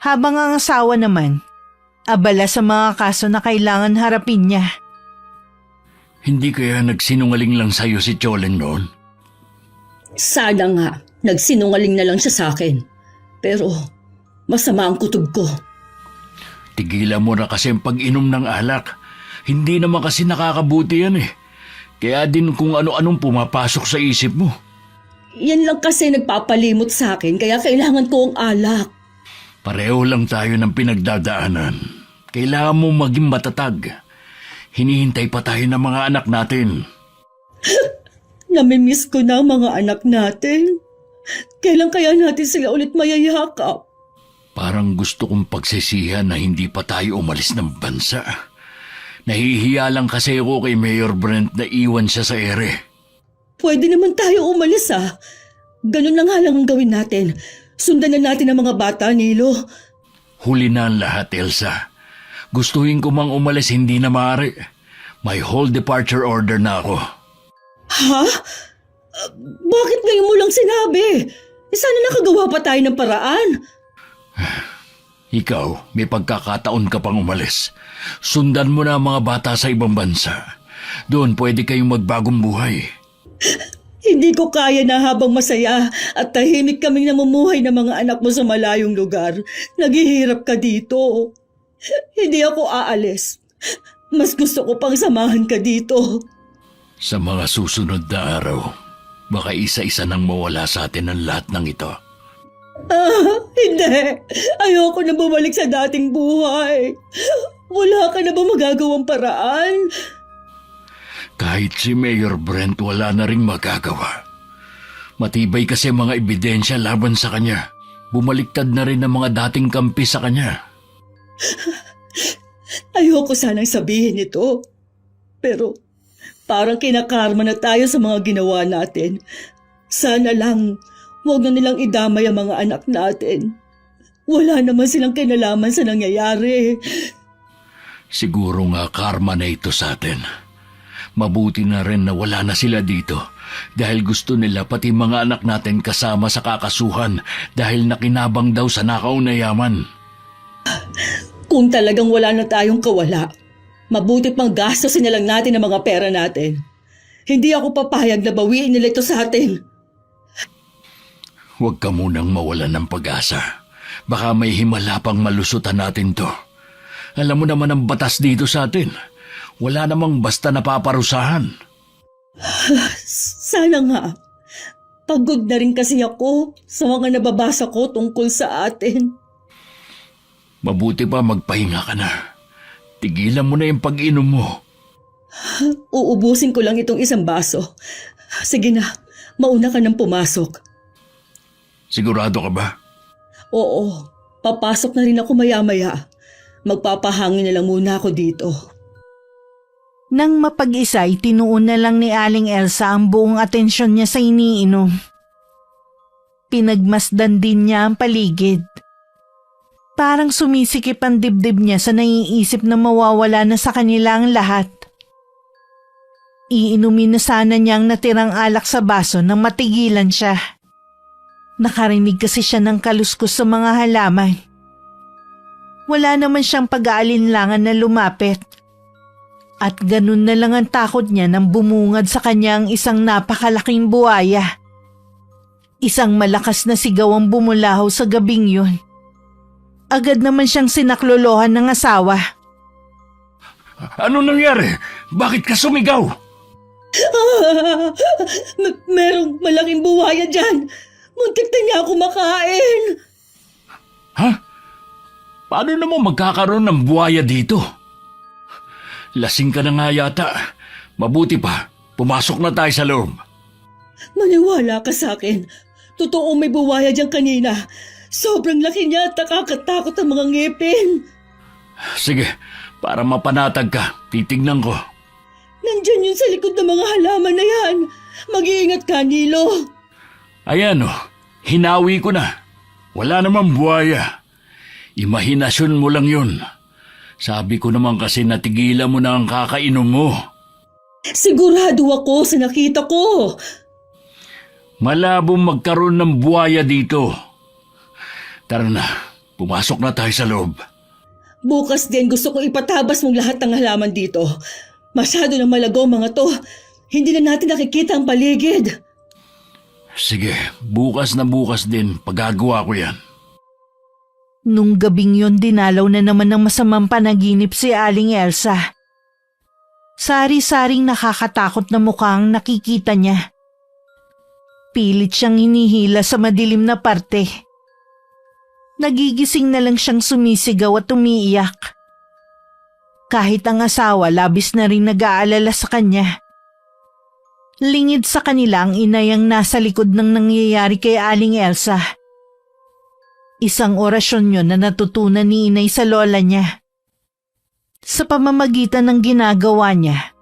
Habang ang asawa naman, abala sa mga kaso na kailangan harapin niya. Hindi kaya nagsinungaling lang sa'yo si Choling noon? Sana nga, nagsinungaling na lang siya sa akin. Pero masama ang kutob ko. Tigilan mo na kasi ang pag-inom ng alak. Hindi naman kasi nakakabuti yan eh. Kaya din kung ano-anong pumapasok sa isip mo. Yan lang kasi nagpapalimot sa akin kaya kailangan ko ang alak. Pareho lang tayo ng pinagdadaanan. Kailangan mo maging matatag. Hinihintay pa tayo ng mga anak natin. Namimiss ko na ang mga anak natin. Kailan kaya natin sila ulit mayayakap? Parang gusto kong pagsisihan na hindi pa tayo umalis ng bansa. Nahihiya lang kasi ako kay Mayor Brent na iwan siya sa ere. Pwede naman tayo umalis ah. Ganun na nga lang ang gawin natin. Sundan na natin ang mga bata, Nilo. Huli na ang lahat, Elsa. Gustuhin ko mang umalis, hindi na maaari. May whole departure order na ako. Ha? Bakit ngayon mo lang sinabi? Sana nakagawa pa tayo ng paraan. Ikaw, may pagkakataon ka pang umalis. Sundan mo na ang mga bata sa ibang bansa. Doon pwede kayong magbagong buhay. Hindi ko kaya na habang masaya at tahimik kaming namumuhay ng mga anak mo sa malayong lugar. Naghihirap ka dito. Hindi ako aalis. Mas gusto ko pang samahan ka dito. Sa mga susunod na araw, baka isa-isa nang mawala sa atin ang lahat ng ito. Hindi. Ayoko na bumalik sa dating buhay. Wala ka na ba magagawang paraan? Kahit si Mayor Brent wala na ring magagawa. Matibay kasi mga ebidensya laban sa kanya. Bumaliktad na rin ang mga dating kampi sa kanya. Ayoko sanang sabihin ito. Pero parang kinakarma na tayo sa mga ginawa natin. Sana lang huwag na nilang idamay ang mga anak natin. Wala naman silang kinalaman sa nangyayari. Siguro nga karma na ito sa atin. Mabuti na rin na wala na sila dito dahil gusto nila pati mga anak natin kasama sa kakasuhan dahil nakinabang daw sa nakaw na yaman. Kung talagang wala na tayong kawala, mabuti pang gastosin na lang natin ang mga pera natin. Hindi ako papayag na bawiin nila ito sa atin. Huwag ka munang mawalan ng pag-asa. Baka may himala pang malusutan natin to. Alam mo naman ang batas dito sa atin. Wala namang basta napaparusahan. Sana nga. Pagod na rin kasi ako sa mga nababasa ko tungkol sa atin. Mabuti pa magpahinga ka na. Tigilan mo na yung pag-inom mo. Uubusin ko lang itong isang baso. Sige na, mauna ka nang pumasok. Sigurado ka ba? Oo, papasok na rin ako maya-maya. Magpapahangin na lang muna ako dito. Nang mapag-isay, tinuon na lang ni Aling Elsa ang buong atensyon niya sa iniinom. Pinagmasdan din niya ang paligid. Parang sumisikip ang dibdib niya sa naiisip na mawawala na sa kanila ang lahat. Iinumin na sana niya ang natirang alak sa baso nang matigilan siya. Nakarinig kasi siya ng kaluskos sa mga halaman. Wala naman siyang pag-aalinlangan na lumapit. At ganun na lang ang takot niya nang bumungad sa kanya ang isang napakalaking buhaya. Isang malakas na sigaw ang bumulahaw sa gabing yun. Agad naman siyang sinaklolohan ng asawa. Ano nangyari? Bakit ka sumigaw? Merong malaking buhaya dyan. Muntik na niya ako makain. Ha? Paano naman magkakaroon ng buhaya dito? Lasing ka na nga yata. Mabuti pa, pumasok na tayo sa loob. Maniwala ka sa akin. Totoo may buwaya dyan kanina. Sobrang laki niya at nakakatakot ang mga ngipin. Sige, para mapanatag ka, titignan ko. Nandyan yun sa likod ng mga halaman na yan. Mag-iingat ka, Nilo. Ayan o, hinawi ko na. Wala namang buhaya. Imahinasyon mo lang yun. Sabi ko naman kasi natigilan mo na ang kakainom mo. Sigurado ako sa nakita ko. Malabong magkaroon ng buhaya dito. Tara na, pumasok na tayo sa loob. Bukas din gusto kong ipatabas mong lahat ng halaman dito. Masyado na malago mga to. Hindi na natin nakikita ang paligid. Sige, bukas na bukas din, pagagawa ko yan. Nung gabing yon dinalaw na naman ng masamang panaginip si Aling Elsa. Sari-saring nakakatakot na mukhang nakikita niya. Pilit siyang hinihila sa madilim na parte. Nagigising na lang siyang sumisigaw at umiiyak. Kahit ang asawa labis na rin nag-aalala sa kanya. Lingid sa kanila ang inay ang nasa likod ng nangyayari kay Aling Elsa. Isang orasyon yun na natutunan ni inay sa lola niya. Sa pamamagitan ng ginagawa niya,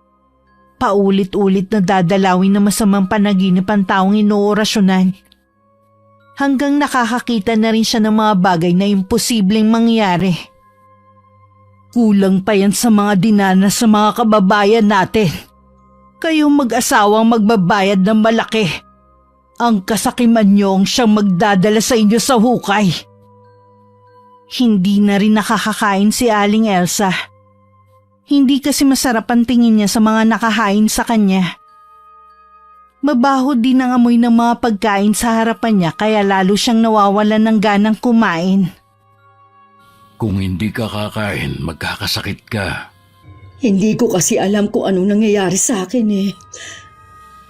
paulit-ulit na dadalawin ng masamang panaginip ang taong inoorasyonan. Hanggang nakakakita na rin siya ng mga bagay na imposibleng mangyari. Kulang pa yan sa mga dinanas sa mga kababayan natin. Kayong mag-asawang magbabayad ng malaki. Ang kasakiman niyong siyang magdadala sa inyo sa hukay. Hindi na rin nakakakain si Aling Elsa. Hindi kasi masarap ang tingin niya sa mga nakahain sa kanya. Mabaho din ang amoy ng mga pagkain sa harapan niya kaya lalo siyang nawawalan ng ganang kumain. Kung hindi ka kakain, magkakasakit ka. Hindi ko kasi alam kung anong nangyayari sa akin eh.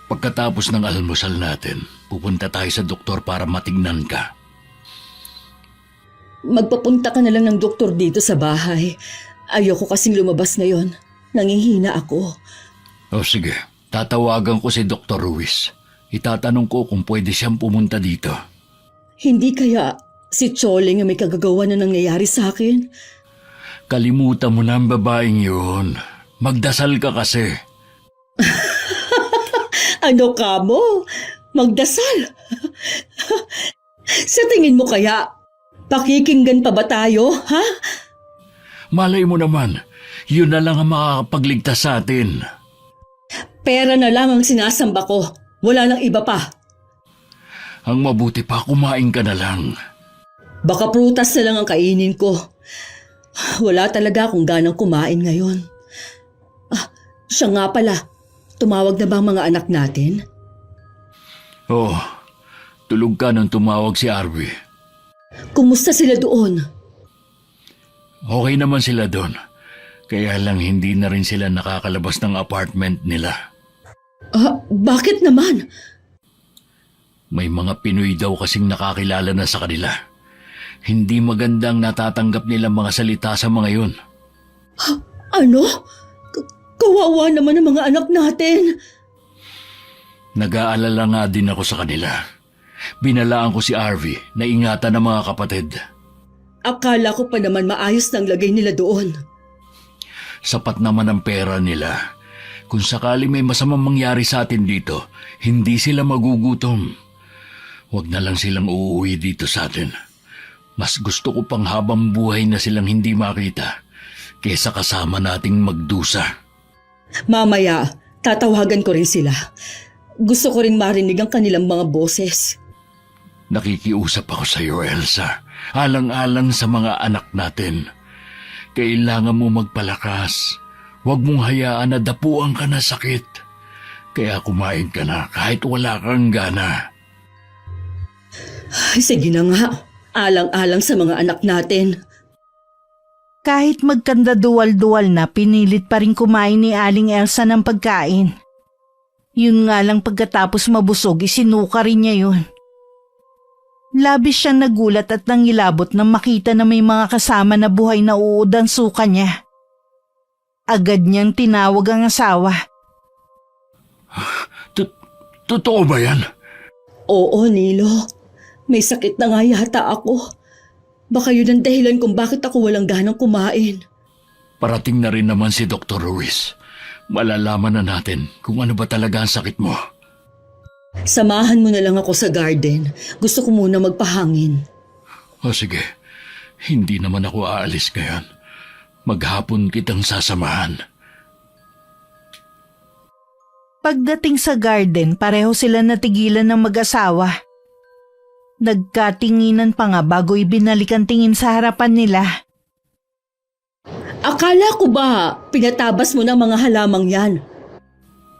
Pagkatapos ng almusal natin, pupunta tayo sa doktor para matignan ka. magpapunta ka na lang ng doktor dito sa bahay. Ayoko kasing lumabas ngayon. Nangihina ako. O sige, tatawagan ko si Dr. Ruiz. Itatanong ko kung pwede siyang pumunta dito. Hindi kaya si Choling ang may kagagawa na nangyayari sa akin? Kalimutan mo na ang babaeng yun. Magdasal ka kasi. Ano ka mo? Magdasal? Sa tingin mo kaya, pakikinggan pa ba tayo, ha? Malay mo naman, yun na lang ang makakapagligtas sa atin. Pera na lang ang sinasamba ko. Wala nang iba pa. Ang mabuti pa, kumain ka na lang. Baka prutas na lang ang kainin ko. Wala talaga akong ganang kumain ngayon. Siya nga pala, tumawag na ba ang mga anak natin? Oh, tulog ka nang tumawag si Arby. Kumusta sila doon? Okay naman sila doon. Kaya lang hindi na rin sila nakakalabas ng apartment nila. Bakit naman? May mga Pinoy daw kasing nakakilala na sa kanila. Hindi magandang natatanggap nilang mga salita sa mga yun. Ano? Kawawa naman ang mga anak natin. Nag-aalala nga din ako sa kanila. Binalaan ko si Arvy na ingatan ng mga kapatid. Akala ko pa naman maayos na ang lagay nila doon. Sapat naman ang pera nila. Kung sakali may masamang mangyari sa atin dito, hindi sila magugutom. Huwag na lang silang uuwi dito sa atin. Mas gusto ko pang habang buhay na silang hindi makita kesa kasama nating magdusa. Mamaya, tatawagan ko rin sila. Gusto ko rin marinig ang kanilang mga boses. Nakikiusap ako sa iyo, Elsa. Alang-alang sa mga anak natin. Kailangan mo magpalakas. Huwag mong hayaan na dapuan ka na sakit. Kaya kumain ka na kahit wala kang gana. Sige na nga, alang-alang sa mga anak natin. Kahit magkanda duwal-duwal na, pinilit pa rin kumain ni Aling Elsa ng pagkain. Yun nga lang pagkatapos mabusog, isinuka rin niya yun. Labis siyang nagulat at nangilabot nang makita na may mga kasama na buhay na uod ang suka niya. Agad niyang tinawag ang asawa. Totoo ba yan? Oo, Nilo. May sakit na nga yata ako. Baka yun ang dahilan kung bakit ako walang ganang kumain. Parating na rin naman si Dr. Ruiz. Malalaman na natin kung ano ba talaga ang sakit mo. Samahan mo na lang ako sa garden. Gusto ko muna magpahangin. O sige, hindi naman ako aalis ngayon. Maghapon kitang sasamahan. Pagdating sa garden, pareho sila natigilan ng mag-asawa. Nagkatinginan pa nga bago ibinalik ang tingin sa harapan nila. Akala ko ba pinatabas mo ng mga halamang yan?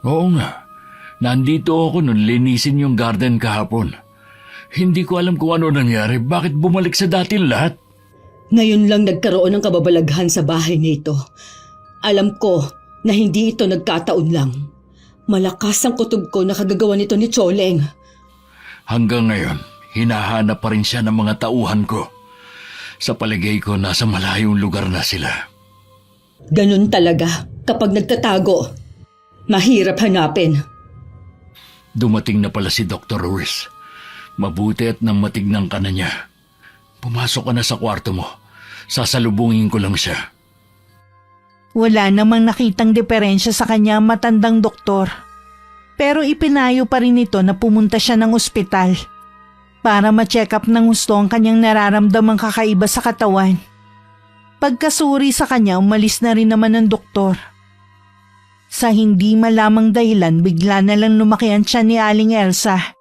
Oo nga. Nandito ako nung linisin yung garden kahapon. Hindi ko alam kung ano nangyari. Bakit bumalik sa dati lahat? Ngayon lang nagkaroon ng kababalaghan sa bahay nito. Alam ko na hindi ito nagkataon lang. Malakas ang kutob ko na kagagawa nito ni Choleng. Hanggang ngayon, hinahanap pa rin siya ng mga tauhan ko. Sa palagay ko, nasa malayong lugar na sila. Ganun talaga kapag nagtatago. Mahirap hanapin. Dumating na pala si Dr. Ruiz. Mabuti at nang matignan ka na niya. Pumasok ka na sa kwarto mo. Sasalubungin ko lang siya. Wala namang nakitang diferensya sa kanya ang matandang doktor. Pero ipinayo pa rin ito na pumunta siya ng ospital para ma-check up ng gusto ang kanyang nararamdamang kakaiba sa katawan. Pagkasuri sa kanya, umalis na rin naman ng doktor. Sa hindi malamang dahilan, bigla na lang lumaki ang tiyan ni Aling Elsa.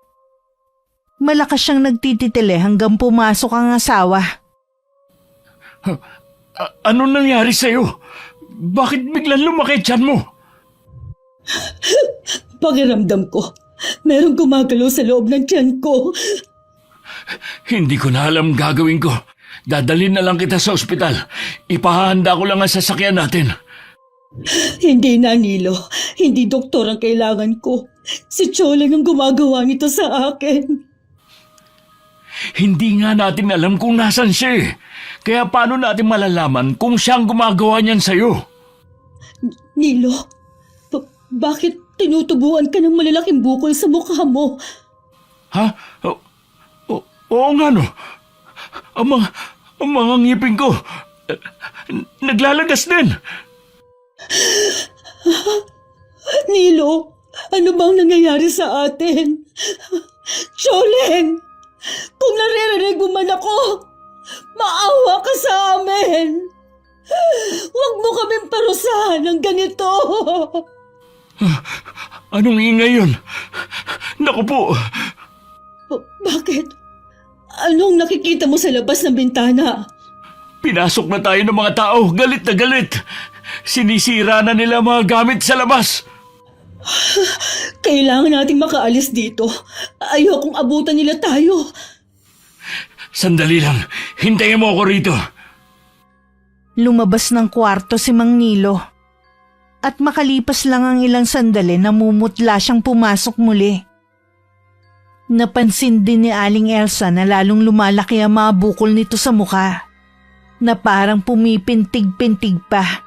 Malakas siyang nagtititili hanggang pumasok ang asawa. Ano nangyari sa'yo? Bakit biglang lumaki tiyan mo? Pakiramdam ko, merong gumagalaw sa loob ng tiyan ko. Hindi ko na alam gagawin ko. Dadalhin na lang kita sa ospital. Ipahahanda ko lang ang sasakyan natin. Hindi na, Nilo. Hindi doktor ang kailangan ko. Si Choleng ang gumagawa nito sa akin. Hindi nga natin alam kung nasan siya eh. Kaya paano natin malalaman kung siyang gumagawa niyan sa'yo? Nilo, bakit tinutubuan ka ng malalaking bukol sa mukha mo? Ha? Oo nga no. Ang mga ngipin ko, naglalagas din. Nilo, ano bang nangyayari sa atin? Choleng, kung naririnig mo man ako, maawa ka sa amin. Huwag mo kaming parusahan ng ganito. Anong ingay yun? Naku po. Bakit? Anong nakikita mo sa labas ng bintana? Pinasok na tayo ng mga tao, galit na galit. Sinisira na nila mga gamit sa labas. Kailangan nating makaalis dito. Ayokong abutan nila tayo. Sandali lang, hintayin mo ako rito. Lumabas ng kwarto si Mang Nilo. At makalipas lang ang ilang sandali, namumutla siyang pumasok muli. Napansin din ni Aling Elsa na lalong lumalaki ang mga bukol nito sa mukha, na parang pumipintig-pintig pa.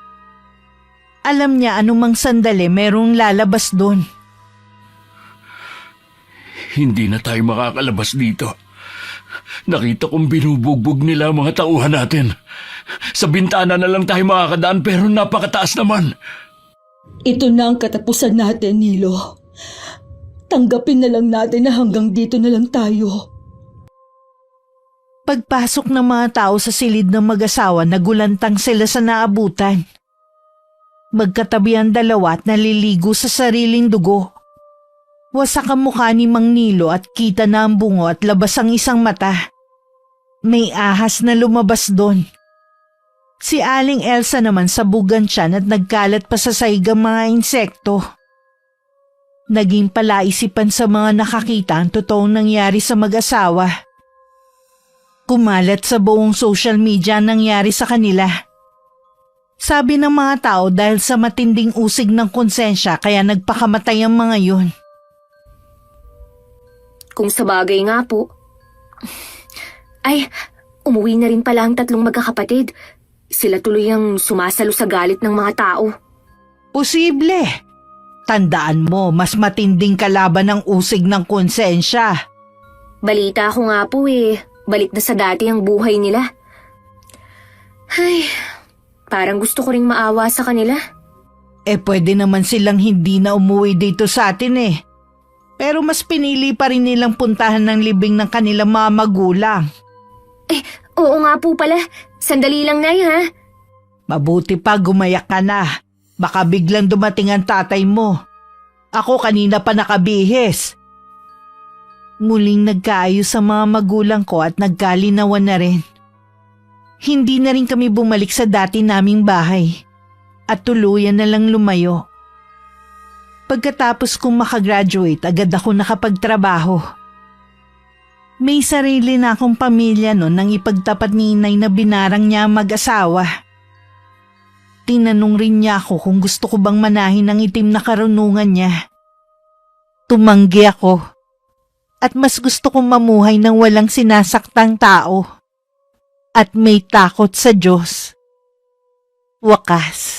Alam niya anumang sandali merong lalabas doon. Hindi na tayo makakalabas dito. Nakita kong binubugbog nila ang mga tauhan natin. Sa bintana na lang tayo makakadaan pero napakataas naman. Ito na ang katapusan natin, Nilo. Tanggapin na lang natin na hanggang dito na lang tayo. Pagpasok ng mga tao sa silid ng mag-asawa, nagulantang sila sa naabutan. Magkatabi ang dalawa at naliligo sa sariling dugo. Wasak ang mukha ni Mang Nilo at kita na ang bungo at labas ang isang mata. May ahas na lumabas doon. Si Aling Elsa naman sabugan siya at nagkalat pa sa saigang mga insekto. Naging palaisipan sa mga nakakita ang totoong nangyari sa mag-asawa. Kumalat sa buong social media ang nangyari sa kanila. Sabi ng mga tao dahil sa matinding usig ng konsensya kaya nagpakamatay ang mga yun. Kung sa bagay nga po. Ay, umuwi na rin pala ang tatlong magkakapatid. Sila tuloy ang sumasalo sa galit ng mga tao. Posible. Tandaan mo, mas matinding kalaban ng usig ng konsensya. Balita ko nga po balik na sa dati ang buhay nila. Ay, parang gusto ko ring maawa sa kanila. Pwede naman silang hindi na umuwi dito sa atin eh. Pero mas pinili pa rin nilang puntahan ng libing ng kanilang mga magulang. Oo nga po pala. Sandali lang, Nay, ha? Mabuti pa gumayak ka na. Baka biglang dumating ang tatay mo. Ako kanina pa nakabihis. Muling nagkaayos sa mga magulang ko at nagkalinawan na rin. Hindi na rin kami bumalik sa dati naming bahay at tuluyan na lang lumayo. Pagkatapos kong makagraduate, agad ako nakapagtrabaho. May sarili na akong pamilya noon nang ipagtapat ni inay na binarang niya ang mag-asawa. Tinanong rin niya ako kung gusto ko bang manahin ang itim na karunungan niya. Tumanggi ako at mas gusto kong mamuhay ng walang sinasaktang tao at may takot sa Diyos. Wakas.